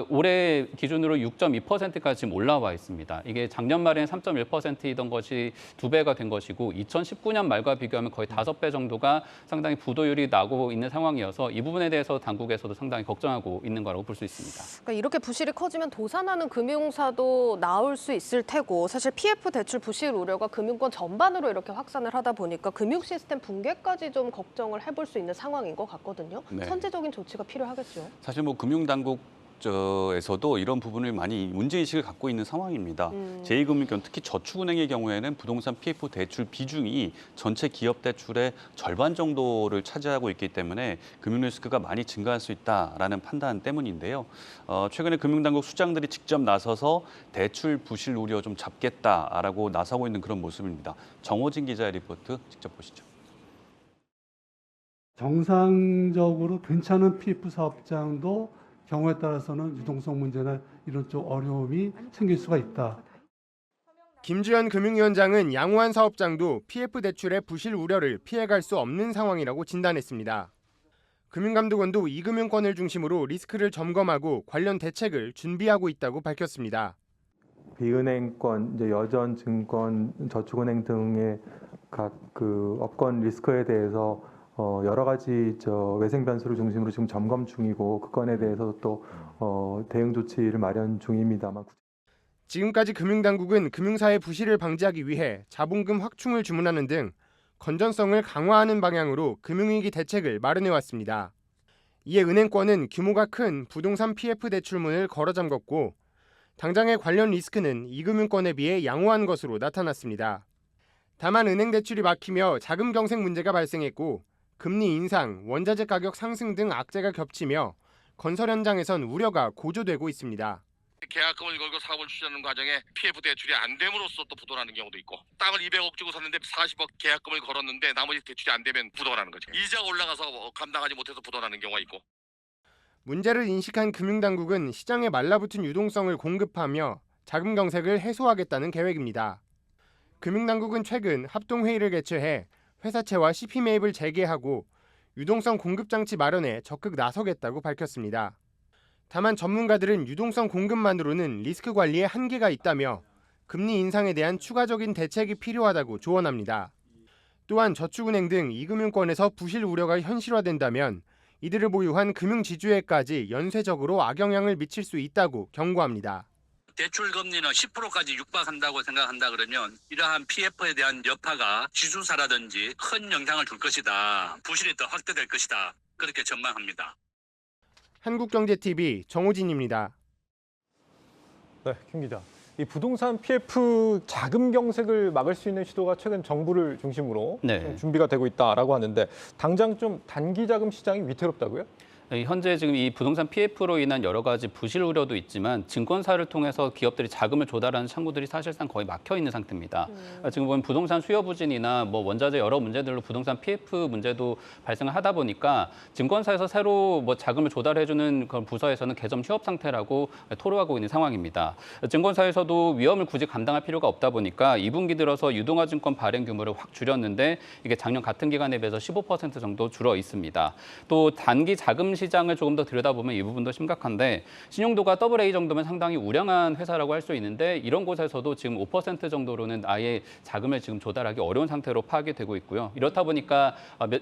올해 기준으로 6.2%까지 지금 올라와 있습니다. 이게 작년 말에는 3.1%이던 것이 2배가 된 것이고 2019년 말과 비교하면 거의 5배 정도가 상당히 부도율이 나고 있는 상황이어서 이 부분에 대해서 당국에서도 상당히 걱정하고 있는 거라고 볼 수 있습니다. 그러니까 이렇게 부실이 커지면 도산하는 금융사도 나올 수 있을 테고 사실 PF 대출 부실 우려가 금융권 전반으로 이렇게 확산을 하다 보니까 금융 시스템 붕괴까지 좀 걱정을 해볼 수 있는 상황인 것 같거든요. 네. 선제적인 조치가 필요하겠죠. 사실 뭐 금융당국 에서도 이런 부분을 많이 문제의식을 갖고 있는 상황입니다. 제2금융권 특히 저축은행의 경우에는 부동산 PF 대출 비중이 전체 기업 대출의 절반 정도를 차지하고 있기 때문에 금융 리스크가 많이 증가할 수 있다라는 판단 때문인데요. 최근에 금융당국 수장들이 직접 나서서 대출 부실 우려 좀 잡겠다라고 나서고 있는 그런 모습입니다. 정호진 기자의 리포트 직접 보시죠. 정상적으로 괜찮은 PF 사업장도 경우에 따라서는 유동성 문제나 이런 쪽 어려움이 생길 수가 있다. 김주현 금융위원장은 양호한 사업장도 PF 대출의 부실 우려를 피해갈 수 없는 상황이라고 진단했습니다. 금융감독원도 이금융권을 중심으로 리스크를 점검하고 관련 대책을 준비하고 있다고 밝혔습니다. 비은행권, 여전, 증권, 저축은행 등의 각 업권 리스크에 대해서 여러 가지 외생 변수를 중심으로 지금 점검 중이고 그 건에 대해서 또 대응 조치를 마련 중입니다만 지금까지 금융당국은 금융사의 부실을 방지하기 위해 자본금 확충을 주문하는 등 건전성을 강화하는 방향으로 금융위기 대책을 마련해왔습니다. 이에 은행권은 규모가 큰 부동산 PF 대출문을 걸어 잠궜고 당장의 관련 리스크는 이금융권에 비해 양호한 것으로 나타났습니다. 다만 은행 대출이 막히며 자금 경색 문제가 발생했고 금리 인상, 원자재 가격 상승 등 악재가 겹치며 건설 현장에선 우려가 고조되고 있습니다. 계약금을 걸고 사업을 추진하는 과정에 PF 대출이 안 됨으로써 또 부도나는 경우도 있고, 땅을 200억 주고 샀는데 40억 계약금을 걸었는데 나머지 대출이 안 되면 부도나는 거죠. 이자가 올라가서 감당하지 못해서 부도나는 경우가 있고. 문제를 인식한 금융당국은 시장에 말라붙은 유동성을 공급하며 자금 경색을 해소하겠다는 계획입니다. 금융당국은 최근 합동회의를 개최해 회사채와 CP 매입을 재개하고 유동성 공급장치 마련에 적극 나서겠다고 밝혔습니다. 다만 전문가들은 유동성 공급만으로는 리스크 관리에 한계가 있다며 금리 인상에 대한 추가적인 대책이 필요하다고 조언합니다. 또한 저축은행 등 이금융권에서 부실 우려가 현실화된다면 이들을 보유한 금융지주에까지 연쇄적으로 악영향을 미칠 수 있다고 경고합니다. 대출 금리는 10%까지 육박한다고 생각한다 그러면 이러한 PF에 대한 여파가 지수사라든지 큰 영향을 줄 것이다. 부실이 더 확대될 것이다. 그렇게 전망합니다. 한국경제TV 정호진입니다. 네, 김 기자. 이 부동산 PF 자금 경색을 막을 수 있는 시도가 최근 정부를 중심으로 좀 준비가 되고 있다라고 하는데 당장 좀 단기 자금 시장이 위태롭다고요? 현재 지금 이 부동산 PF로 인한 여러 가지 부실 우려도 있지만 증권사를 통해서 기업들이 자금을 조달하는 창구들이 사실상 거의 막혀 있는 상태입니다. 지금 보면 부동산 수요 부진이나 뭐 원자재 여러 문제들로 부동산 PF 문제도 발생을 하다 보니까 증권사에서 새로 뭐 자금을 조달해주는 그런 부서에서는 개점 휴업 상태라고 토로하고 있는 상황입니다. 증권사에서도 위험을 굳이 감당할 필요가 없다 보니까 2분기 들어서 유동화증권 발행 규모를 확 줄였는데 이게 작년 같은 기간에 비해서 15% 정도 줄어 있습니다. 또 단기 자금 시장을 조금 더 들여다보면 이 부분도 심각한데 신용도가 AA 정도면 상당히 우량한 회사라고 할 수 있는데 이런 곳에서도 지금 5% 정도로는 아예 자금을 지금 조달하기 어려운 상태로 파악이 되고 있고요. 이렇다 보니까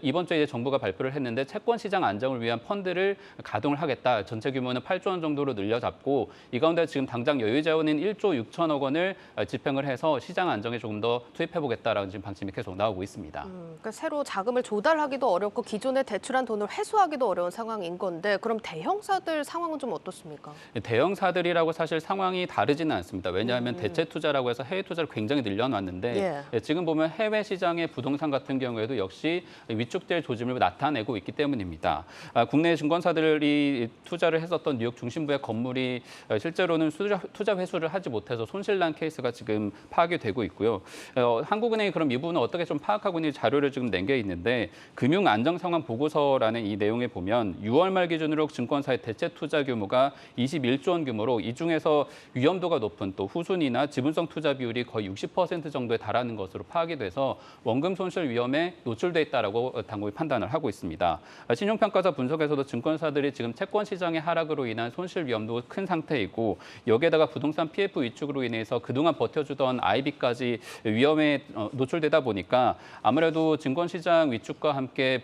이번 주에 이제 정부가 발표를 했는데 채권 시장 안정을 위한 펀드를 가동을 하겠다. 전체 규모는 8조 원 정도로 늘려잡고 이 가운데 지금 당장 여유 자원인 1조 6천억 원을 집행을 해서 시장 안정에 조금 더 투입해보겠다라는 지금 방침이 계속 나오고 있습니다. 그러니까 새로 자금을 조달하기도 어렵고 기존에 대출한 돈을 회수하기도 어려운 상황인 건데 그럼 대형사들 상황은 좀 어떻습니까? 대형사들이라고 사실 상황이 다르지는 않습니다. 왜냐하면 대체 투자라고 해서 해외 투자를 굉장히 늘려놨는데 지금 보면 해외 시장의 부동산 같은 경우에도 역시 위축될 조짐을 나타내고 있기 때문입니다. 국내 증권사들이 투자를 했었던 뉴욕 중심부의 건물이 실제로는 투자 회수를 하지 못해서 손실난 케이스가 지금 파악이 되고 있고요. 한국은행이 그럼 이 부분을 어떻게 좀 파악하고 있는 자료를 지금 낸 게 있는데 금융 안정 상황 보고서라는 이 내용에 보면 6월 말 기준으로 증권사의 대체 투자 규모가 21조 원 규모로 이 중에서 위험도가 높은 또 후순위나 지분성 투자 비율이 거의 60% 정도에 달하는 것으로 파악이 돼서 원금 손실 위험에 노출돼 있다라고 당국이 판단을 하고 있습니다. 신용평가사 분석에서도 증권사들이 지금 채권 시장의 하락으로 인한 손실 위험도 큰 상태이고 여기에다가 부동산 PF 위축으로 인해서 그동안 버텨주던 IB까지 위험에 노출되다 보니까 아무래도 증권 시장 위축과 함께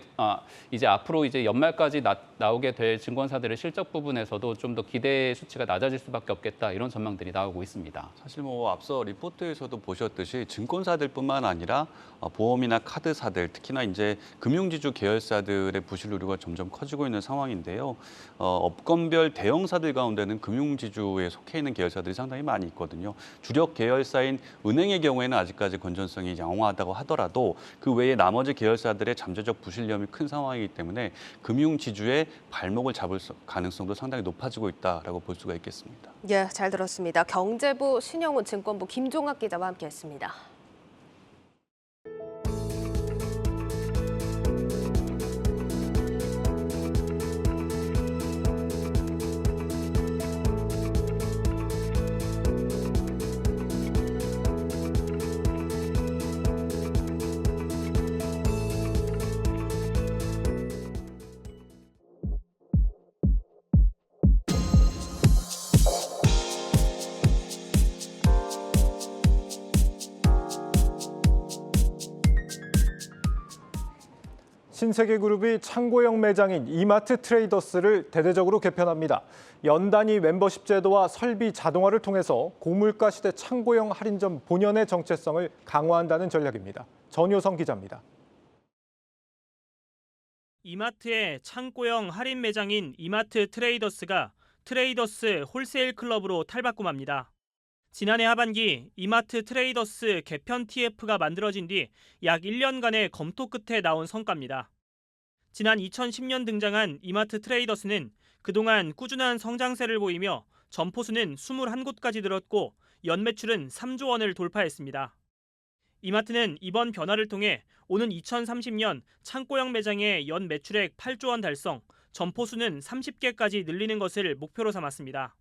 이제 앞으로 이제 연말까지 나오게 될 증권사들의 실적 부분에서도 좀 더 기대 수치가 낮아질 수밖에 없겠다 이런 전망들이 나오고 있습니다. 사실 뭐 앞서 리포트에서도 보셨듯이 증권사들뿐만 아니라 보험이나 카드사들 특히나 이제 금융지주 계열사들의 부실 우려가 점점 커지고 있는 상황인데요. 업권별 대형사들 가운데는 금융지주에 속해 있는 계열사들이 상당히 많이 있거든요. 주력 계열사인 은행의 경우에는 아직까지 건전성이 양호하다고 하더라도 그 외에 나머지 계열사들의 잠재적 부실 위험이 큰 상황이기 때문에 금융지주의 발목을 잡을 가능성도 상당히 높아지고 있다라고 볼 수가 있겠습니다. 예, 잘 들었습니다. 경제부 신영훈 증권부 김종학 기자와 함께했습니다. 신세계그룹이 창고형 매장인 이마트 트레이더스를 대대적으로 개편합니다. 연단위 멤버십 제도와 설비 자동화를 통해서 고물가 시대 창고형 할인점 본연의 정체성을 강화한다는 전략입니다. 전효성 기자입니다. 이마트의 창고형 할인 매장인 이마트 트레이더스가 트레이더스 홀세일 클럽으로 탈바꿈합니다. 지난해 하반기 이마트 트레이더스 개편 TF가 만들어진 뒤 약 1년간의 검토 끝에 나온 성과입니다. 지난 2010년 등장한 이마트 트레이더스는 그동안 꾸준한 성장세를 보이며 점포수는 21곳까지 늘었고 연매출은 3조 원을 돌파했습니다. 이마트는 이번 변화를 통해 오는 2030년 창고형 매장의 연 매출액 8조 원 달성, 점포수는 30개까지 늘리는 것을 목표로 삼았습니다.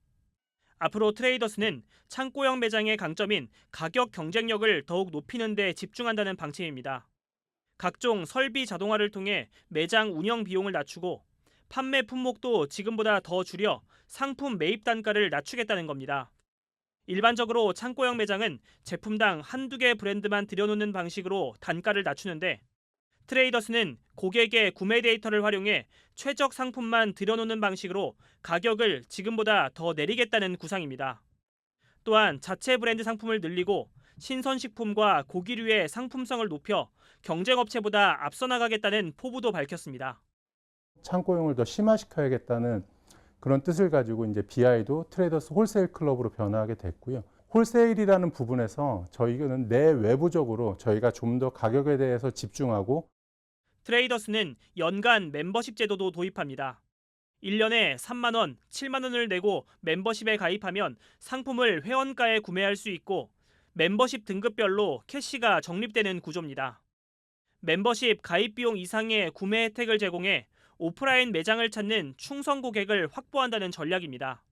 앞으로 트레이더스는 창고형 매장의 강점인 가격 경쟁력을 더욱 높이는 데 집중한다는 방침입니다. 각종 설비 자동화를 통해 매장 운영 비용을 낮추고 판매 품목도 지금보다 더 줄여 상품 매입 단가를 낮추겠다는 겁니다. 일반적으로 창고형 매장은 제품당 한두 개 브랜드만 들여놓는 방식으로 단가를 낮추는데 트레이더스는 고객의 구매 데이터를 활용해 최적 상품만 들여놓는 방식으로 가격을 지금보다 더 내리겠다는 구상입니다. 또한 자체 브랜드 상품을 늘리고 신선식품과 고기류의 상품성을 높여 경쟁업체보다 앞서 나가겠다는 포부도 밝혔습니다. 창고용을 더 심화시켜야겠다는 그런 뜻을 가지고 이제 BI도 트레이더스 홀세일 클럽으로 변화하게 됐고요. 홀세일이라는 부분에서 저희는 내외부적으로 저희가 좀 더 가격에 대해서 집중하고 트레이더스는 연간 멤버십 제도도 도입합니다. 1년에 3만 원, 7만 원을 내고 멤버십에 가입하면 상품을 회원가에 구매할 수 있고 멤버십 등급별로 캐시가 적립되는 구조입니다. 멤버십 가입 비용 이상의 구매 혜택을 제공해 오프라인 매장을 찾는 충성 고객을 확보한다는 전략입니다.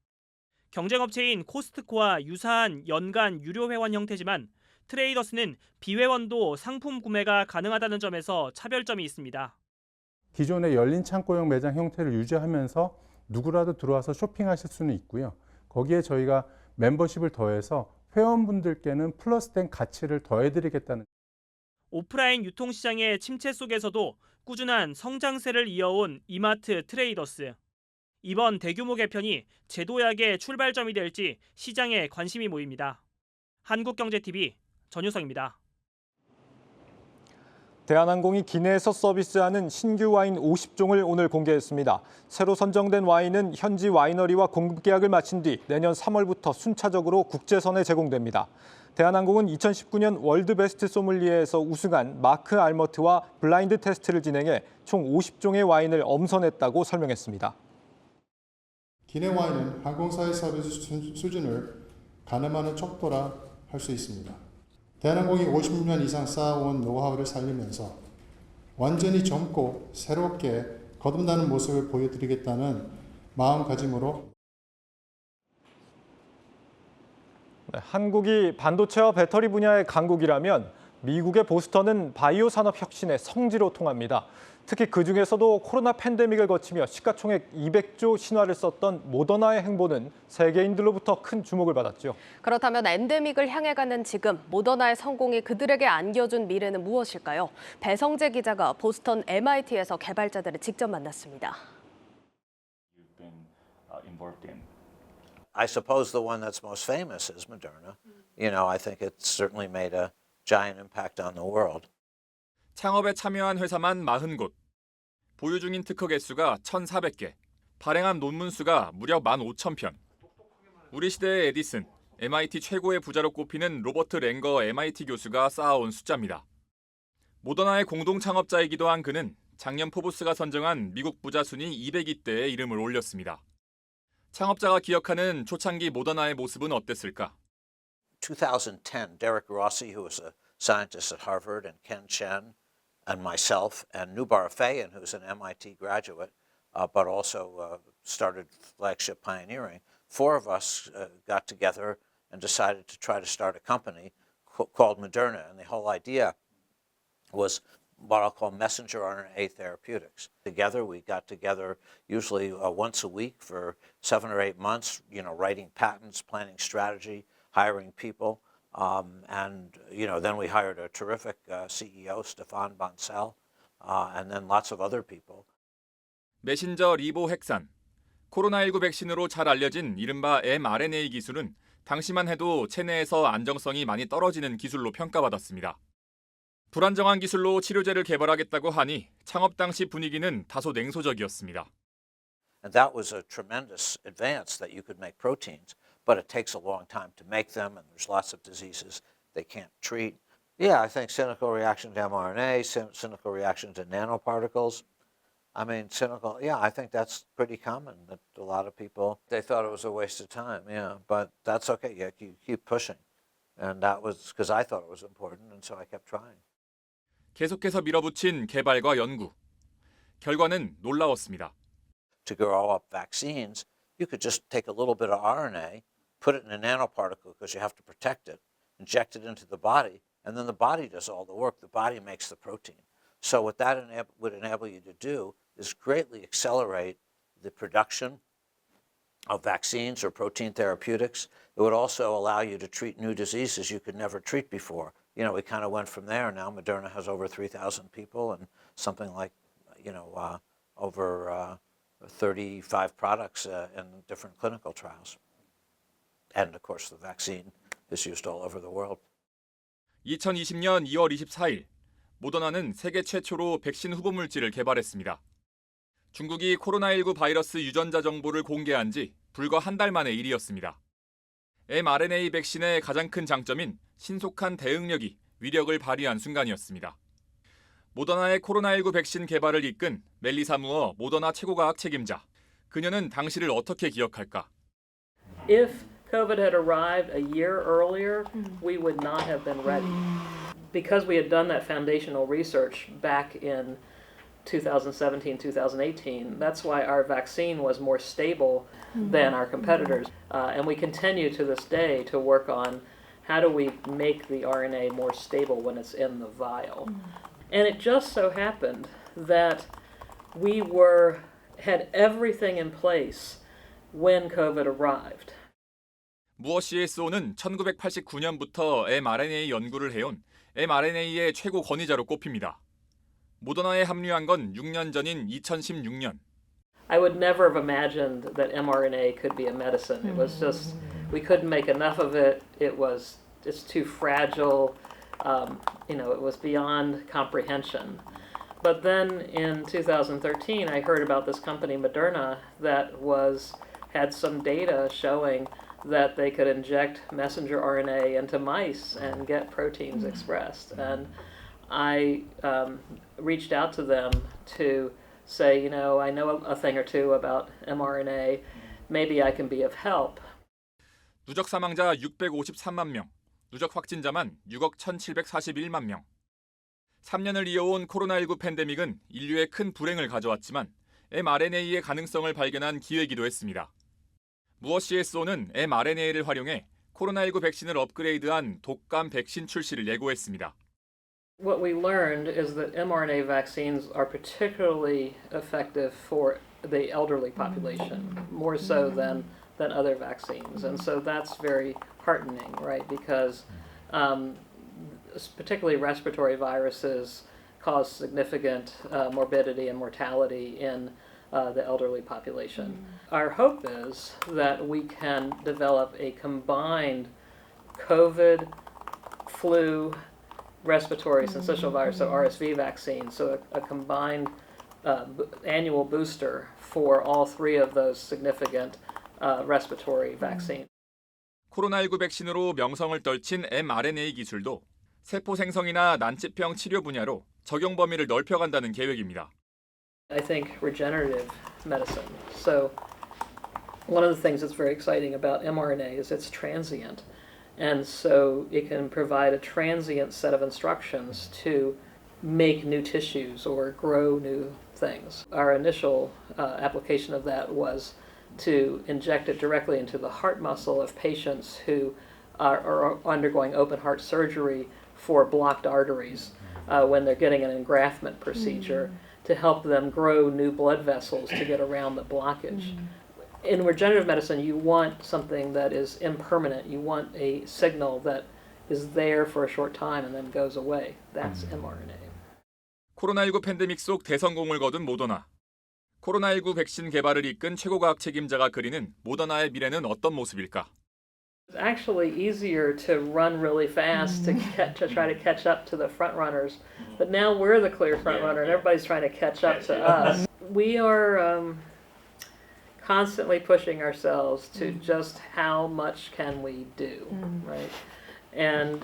경쟁업체인 코스트코와 유사한 연간 유료 회원 형태지만 트레이더스는 비회원도 상품 구매가 가능하다는 점에서 차별점이 있습니다. 기존의 열린 창고형 매장 형태를 유지하면서 누구라도 들어와서 쇼핑하실 수는 있고요. 거기에 저희가 멤버십을 더해서 회원분들께는 플러스된 가치를 더해드리겠다는. 오프라인 유통시장의 침체 속에서도 꾸준한 성장세를 이어온 이마트 트레이더스. 이번 대규모 개편이 제도약의 출발점이 될지 시장에 관심이 모입니다. 한국경제TV 전유성입니다. 대한항공이 기내에서 서비스하는 신규 와인 50종을 오늘 공개했습니다. 새로 선정된 와인은 현지 와이너리와 공급 계약을 마친 뒤 내년 3월부터 순차적으로 국제선에 제공됩니다. 대한항공은 2019년 월드베스트 소믈리에에서 우승한 마크 알머트와 블라인드 테스트를 진행해 총 50종의 와인을 엄선했다고 설명했습니다. 기내 와인은 항공사의 서비스 수준을 가늠하는 척도라 할 수 있습니다. 대한항공이 50년 이상 쌓아온 노하우를 살리면서 완전히 젊고 새롭게 거듭나는 모습을 보여드리겠다는 마음가짐으로 한국이 반도체와 배터리 분야의 강국이라면 미국의 보스턴은 바이오 산업 혁신의 성지로 통합니다. 특히 그중에서도 코로나 팬데믹을 거치며 시가총액 200조 신화를 썼던 모더나의 행보는 세계인들로부터 큰 주목을 받았죠. 그렇다면 엔데믹을 향해 가는 지금 모더나의 성공이 그들에게 안겨준 미래는 무엇일까요? 배성재 기자가 보스턴 MIT에서 개발자들을 직접 만났습니다. I suppose the one that's most famous is Moderna. You know, I think it's certainly made a giant impact on the world. 창업에 참여한 회사만 40곳, 보유 중인 특허 개수가 1,400개, 발행한 논문 수가 무려 15,000편. 우리 시대의 에디슨, MIT 최고의 부자로 꼽히는 로버트 랭거 MIT 교수가 쌓아온 숫자입니다. 모더나의 공동 창업자이기도 한 그는 작년 포브스가 선정한 미국 부자 순위 200위대에 이름을 올렸습니다. 창업자가 기억하는 초창기 모더나의 모습은 어땠을까? 2010, Derek Rossi, who was a scientist at Harvard, and Ken Chen, and myself, and Nubar Fayan, who's an MIT graduate, but also started Flagship Pioneering. Four of us got together and decided to try to start a company called Moderna, and the whole idea was what I'll call messenger RNA therapeutics. Together, we got together usually once a week for 7 or 8 months, you know, writing patents, planning strategy, hiring people. And, you know, then we hired a terrific CEO, Stefan Bancel, and then lots of other people. 메신저 리보 핵산. 코로나19 백신으로 잘 알려진 이른바 mRNA 기술은 당시만 해도 체내에서 안정성이 많이 떨어지는 기술로 평가받았습니다. 불안정한 기술로 치료제를 개발하겠다고 하니 창업 당시 분위기는 다소 냉소적이었습니다. And that was a tremendous advance that you could make proteins, but it takes a long time to make them, and there's lots of diseases they can't treat. Yeah, I think cynical reaction to mRNA, cynical reaction to nanoparticles. I mean, I think that's pretty common, that a lot of people, they thought it was a waste of time, yeah, but that's okay, you keep pushing. And that was because I thought it was important, and so I kept trying. 계속해서 밀어붙인 개발과 연구. 결과는 놀라웠습니다. To grow up vaccines, you could just take a little bit of RNA, put it in a nanoparticle because you have to protect it, inject it into the body, and then the body does all the work. The body makes the protein. So what that would enable you to do is greatly accelerate the production of vaccines or protein therapeutics. It would also allow you to treat new diseases you could never treat before. You know, we kind of went from there. Now Moderna has over 3,000 people and something like, over 35 products in different clinical trials. And of course, the vaccine is used all over the world. 2020년 2월 24일, 모더나는 세계 최초로 백신 후보 물질을 개발했습니다. 중국이 코로나19 바이러스 유전자 정보를 공개한 지 불과 한 달 만의 일이었습니다. mRNA 백신의 가장 큰 장점인 신속한 대응력이 위력을 발휘한 순간이었습니다. 모더나의 코로나19 백신 개발을 이끈 멜리사 무어 모더나 최고과학 책임자. 그녀는 당시를 어떻게 기억할까? If COVID had arrived a year earlier, we would not have been ready. Because we had done that foundational research back in 2017, 2018, that's why our vaccine was more stable than our competitors. And we continue to this day to work on how do we make the RNA more stable when it's in the vial. And it just so happened that we had everything in place when COVID arrived. 무어 CSO는 1989년부터 mRNA 연구를 해온 mRNA의 최고 권위자로 꼽힙니다. 모더나에 합류한 건 6년 전인 2016년. I would never have imagined that mRNA could be a medicine. It was just, we couldn't make enough of it. It's too fragile. It was beyond comprehension. But then in 2013, I heard about this company, Moderna, that had some data showing that they could inject messenger RNA into mice and get proteins expressed. And I reached out to them to say, I know a thing or two about mRNA. Maybe I can be of help. 누적 사망자 653만 명, 누적 확진자만 6억 1,741만 명. 3년을 이어온 코로나19 팬데믹은 인류에 큰 불행을 가져왔지만 mRNA의 가능성을 발견한 기회이기도 했습니다. 무어 CSO는 mRNA를 활용해 코로나19 백신을 업그레이드한 독감 백신 출시를 예고했습니다. What we learned is that mRNA vaccines are particularly effective for the elderly population, more so than other vaccines. And so that's very heartening, right? Because particularly respiratory viruses cause significant morbidity and mortality in the elderly population. Our hope is that we can develop a combined COVID, flu, respiratory syncytial virus, so RSV vaccine, so a combined annual booster for all three of those significant respiratory vaccines. 코로나19 백신으로 명성을 떨친 mRNA 기술도 세포 생성이나 난치병 치료 분야로 적용 범위를 넓혀간다는 계획입니다. I think regenerative medicine. So one of the things that's very exciting about mRNA is it's transient. And so it can provide a transient set of instructions to make new tissues or grow new things. Our initial application of that was to inject it directly into the heart muscle of patients who are undergoing open heart surgery for blocked arteries when they're getting an engraftment procedure to help them grow new blood vessels to get around the blockage. In regenerative medicine, you want something that is impermanent. You want a signal that is there for a short time and then goes away. That's mRNA. 코로나19 팬데믹 속 대성공을 거둔 모더나. 코로나19 백신 개발을 이끈 최고과학 책임자가 그리는 모더나의 미래는 어떤 모습일까? It's actually easier to run really fast to try to catch up to the front runners, but now we're the clear front runner and everybody's trying to catch up to us. We are constantly pushing ourselves to just how much can we do, right? And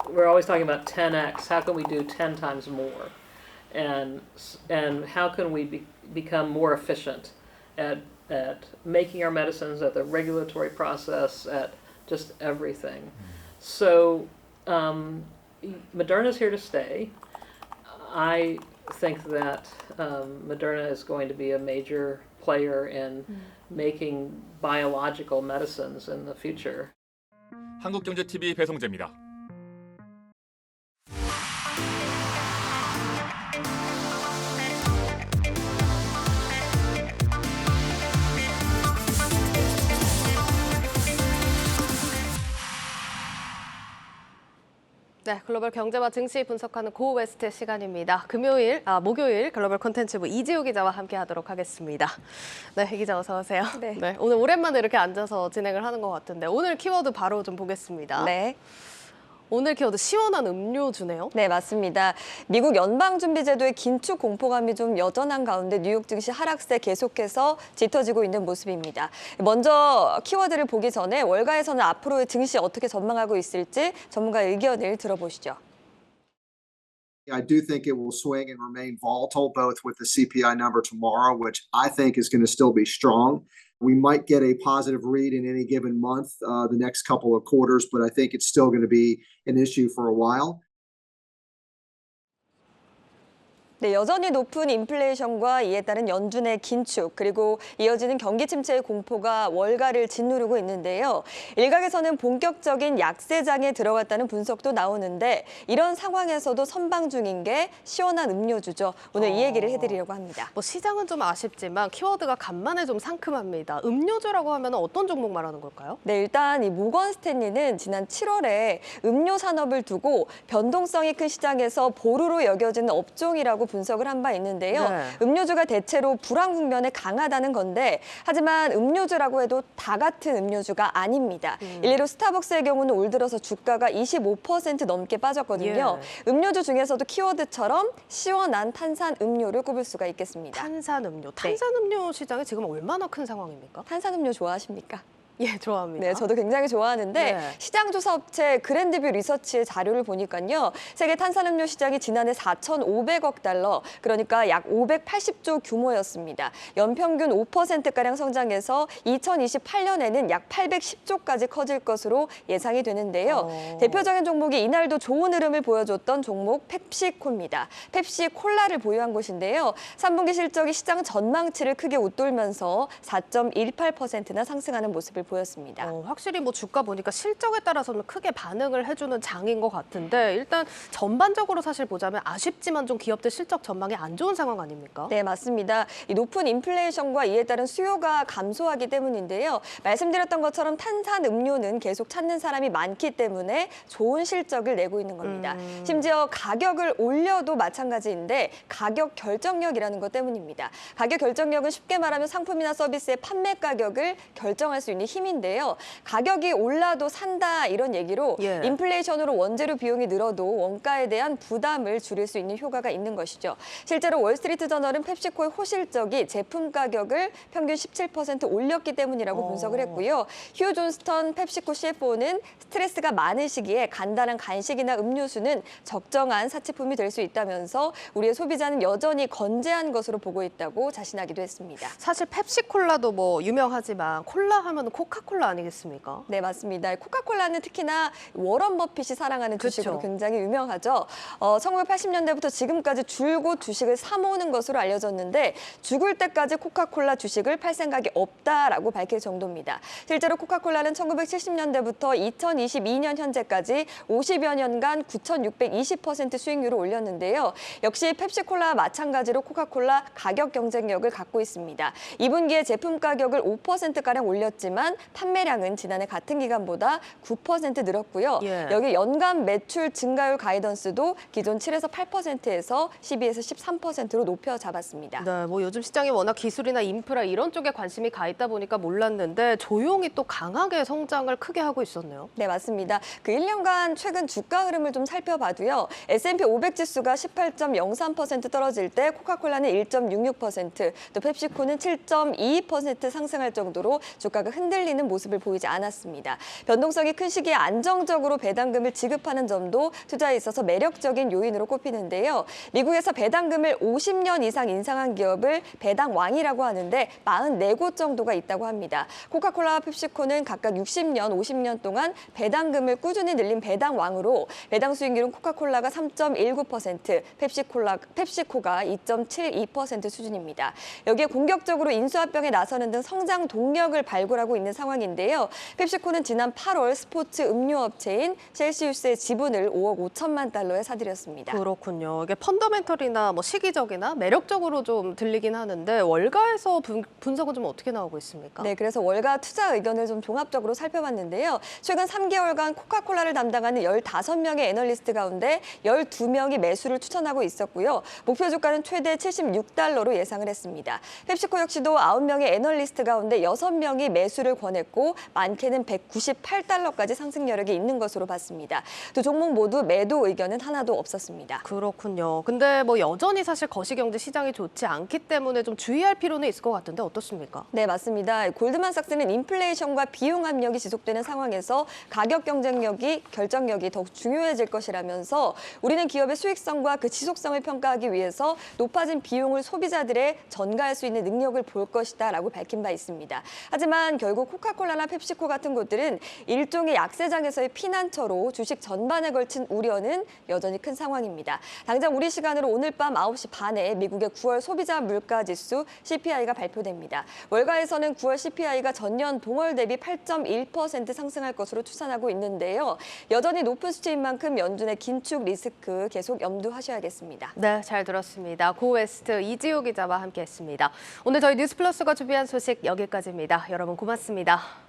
we're always talking about 10x. How can we do 10 times more? And how can we become more efficient at making our medicines, at the regulatory process, at just everything. So Moderna's here to stay. I think that Moderna is going to be a major player in making biological medicines in the future. 한국경제TV 배성재입니다. 네, 글로벌 경제와 증시 분석하는 고웨스트 시간입니다. 목요일 글로벌 콘텐츠부 이지우 기자와 함께하도록 하겠습니다. 네, 이 기자 어서 오세요. 네, 오늘 오랜만에 이렇게 앉아서 진행을 하는 것 같은데 오늘 키워드 바로 좀 보겠습니다. 네. 오늘 키워드 시원한 음료주네요. 네, 맞습니다. 미국 연방준비제도의 긴축 공포감이 좀 여전한 가운데 뉴욕 증시 하락세 계속해서 짙어지고 있는 모습입니다. 먼저 키워드를 보기 전에 월가에서는 앞으로의 증시 어떻게 전망하고 있을지 전문가의 의견을 들어보시죠. I do think it will swing and remain volatile, both with the CPI number tomorrow, which I think is going to still be strong. We might get a positive read in any given month, the next couple of quarters, but I think it's still going to be an issue for a while. 네, 여전히 높은 인플레이션과 이에 따른 연준의 긴축 그리고 이어지는 경기 침체의 공포가 월가를 짓누르고 있는데요. 일각에서는 본격적인 약세장에 들어갔다는 분석도 나오는데 이런 상황에서도 선방 중인 게 시원한 음료주죠. 오늘 이 얘기를 해드리려고 합니다. 뭐 시장은 좀 아쉽지만 키워드가 간만에 좀 상큼합니다. 음료주라고 하면 어떤 종목 말하는 걸까요? 네, 일단 이 모건 스탠리는 지난 7월에 음료 산업을 두고 변동성이 큰 시장에서 보루로 여겨지는 업종이라고 분석을 한 바 있는데요. 네. 음료주가 대체로 불황 국면에 강하다는 건데 하지만 음료주라고 해도 다 같은 음료주가 아닙니다. 일례로 스타벅스의 경우는 올 들어서 주가가 25% 넘게 빠졌거든요. 음료주 중에서도 키워드처럼 시원한 탄산 음료를 꼽을 수가 있겠습니다. 탄산음료. 탄산음료 시장이 지금 얼마나 큰 상황입니까? 탄산음료 좋아하십니까? 예, 좋아합니다. 네, 저도 굉장히 좋아하는데 네. 시장조사 업체 그랜드뷰 리서치의 자료를 보니까요. 세계 탄산음료 시장이 지난해 4,500억 달러, 그러니까 약 580조 규모였습니다. 연평균 5%가량 성장해서 2028년에는 약 810조까지 커질 것으로 예상이 되는데요. 대표적인 종목이 이날도 좋은 흐름을 보여줬던 종목 펩시코입니다. 펩시콜라를 보유한 곳인데요. 3분기 실적이 시장 전망치를 크게 웃돌면서 4.18%나 상승하는 모습을 보였습니다. 확실히 뭐 주가 보니까 실적에 따라서는 크게 반응을 해주는 장인 것 같은데 일단 전반적으로 사실 보자면 아쉽지만 좀 기업들 실적 전망이 안 좋은 상황 아닙니까? 네, 맞습니다. 이 높은 인플레이션과 이에 따른 수요가 감소하기 때문인데요. 말씀드렸던 것처럼 탄산 음료는 계속 찾는 사람이 많기 때문에 좋은 실적을 내고 있는 겁니다. 심지어 가격을 올려도 마찬가지인데 가격 결정력이라는 것 때문입니다. 가격 결정력은 쉽게 말하면 상품이나 서비스의 판매 가격을 결정할 수 있는 힘인데요. 가격이 올라도 산다 이런 얘기로 인플레이션으로 원재료 비용이 늘어도 원가에 대한 부담을 줄일 수 있는 효과가 있는 것이죠. 실제로 월스트리트 저널은 펩시코의 호실적이 제품 가격을 평균 17% 올렸기 때문이라고 분석을 했고요. 휴 존스턴 펩시코 CFO는 스트레스가 많은 시기에 간단한 간식이나 음료수는 적정한 사치품이 될 수 있다면서 우리의 소비자는 여전히 건재한 것으로 보고 있다고 자신하기도 했습니다. 사실 펩시콜라도 뭐 유명하지만 콜라 하면 코카콜라 아니겠습니까? 네, 맞습니다. 코카콜라는 특히나 워런 버핏이 사랑하는 주식으로 굉장히 유명하죠. 1980년대부터 지금까지 줄곧 주식을 사 모으는 것으로 알려졌는데 죽을 때까지 코카콜라 주식을 팔 생각이 없다라고 밝힐 정도입니다. 실제로 코카콜라는 1970년대부터 2022년 현재까지 50여 년간 9,620% 수익률을 올렸는데요. 역시 펩시콜라와 마찬가지로 코카콜라 가격 경쟁력을 갖고 있습니다. 2분기에 제품 가격을 5%가량 올렸지만 판매량은 지난해 같은 기간보다 9% 늘었고요. 예. 여기 연간 매출 증가율 가이던스도 기존 7에서 8%에서 12에서 13%로 높여 잡았습니다. 네, 뭐 요즘 시장이 워낙 기술이나 인프라 이런 쪽에 관심이 가 있다 보니까 몰랐는데 조용히 또 강하게 성장을 크게 하고 있었네요. 네, 맞습니다. 그 1년간 최근 주가 흐름을 좀 살펴봐도요. S&P 500 지수가 18.03% 떨어질 때 코카콜라는 1.66%, 또 펩시코는 7.22% 상승할 정도로 주가가 흔들리는 모습을 보이지 않았습니다. 변동성이 큰 시기에 안정적으로 배당금을 지급하는 점도 투자에 있어서 매력적인 요인으로 꼽히는데요. 미국에서 배당금을 50년 이상 인상한 기업을 배당왕이라고 하는데 44곳 정도가 있다고 합니다. 코카콜라와 펩시코는 각각 60년, 50년 동안 배당금을 꾸준히 늘린 배당왕으로 배당 수익률은 코카콜라가 3.19%, 펩시코가 2.72% 수준입니다. 여기에 공격적으로 인수합병에 나서는 등 성장 동력을 발굴하고 있는 상황인데요. 펩시코는 지난 8월 스포츠 음료 업체인 셀시우스의 지분을 5억 5천만 달러에 사들였습니다. 그렇군요. 이게 펀더멘털이나 뭐 시기적이나 매력적으로 좀 들리긴 하는데 월가에서 분석은 좀 어떻게 나오고 있습니까? 네, 그래서 월가 투자 의견을 좀 종합적으로 살펴봤는데요. 최근 3개월간 코카콜라를 담당하는 15명의 애널리스트 가운데 12명이 매수를 추천하고 있었고요. 목표 주가는 최대 76달러로 예상을 했습니다. 펩시코 역시도 9명의 애널리스트 가운데 6명이 매수를 권했고 많게는 198달러까지 상승 여력이 있는 것으로 봤습니다. 두 종목 모두 매도 의견은 하나도 없었습니다. 그렇군요. 근데 뭐 여전히 사실 거시경제 시장이 좋지 않기 때문에 좀 주의할 필요는 있을 것 같은데 어떻습니까? 네, 맞습니다. 골드만삭스는 인플레이션과 비용 압력이 지속되는 상황에서 가격 경쟁력이 결정력이 더욱 중요해질 것이라면서 우리는 기업의 수익성과 그 지속성을 평가하기 위해서 높아진 비용을 소비자들의 전가할 수 있는 능력을 볼 것이다라고 밝힌 바 있습니다. 하지만 결국 코카콜라나 펩시코 같은 곳들은 일종의 약세장에서의 피난처로 주식 전반에 걸친 우려는 여전히 큰 상황입니다. 당장 우리 시간으로 오늘 밤 9시 반에 미국의 9월 소비자 물가 지수 CPI가 발표됩니다. 월가에서는 9월 CPI가 전년 동월 대비 8.1% 상승할 것으로 추산하고 있는데요. 여전히 높은 수치인 만큼 연준의 긴축 리스크 계속 염두하셔야겠습니다. 네, 잘 들었습니다. 고웨스트 이지호 기자와 함께했습니다. 오늘 저희 뉴스플러스가 준비한 소식 여기까지입니다. 여러분 고맙습니다.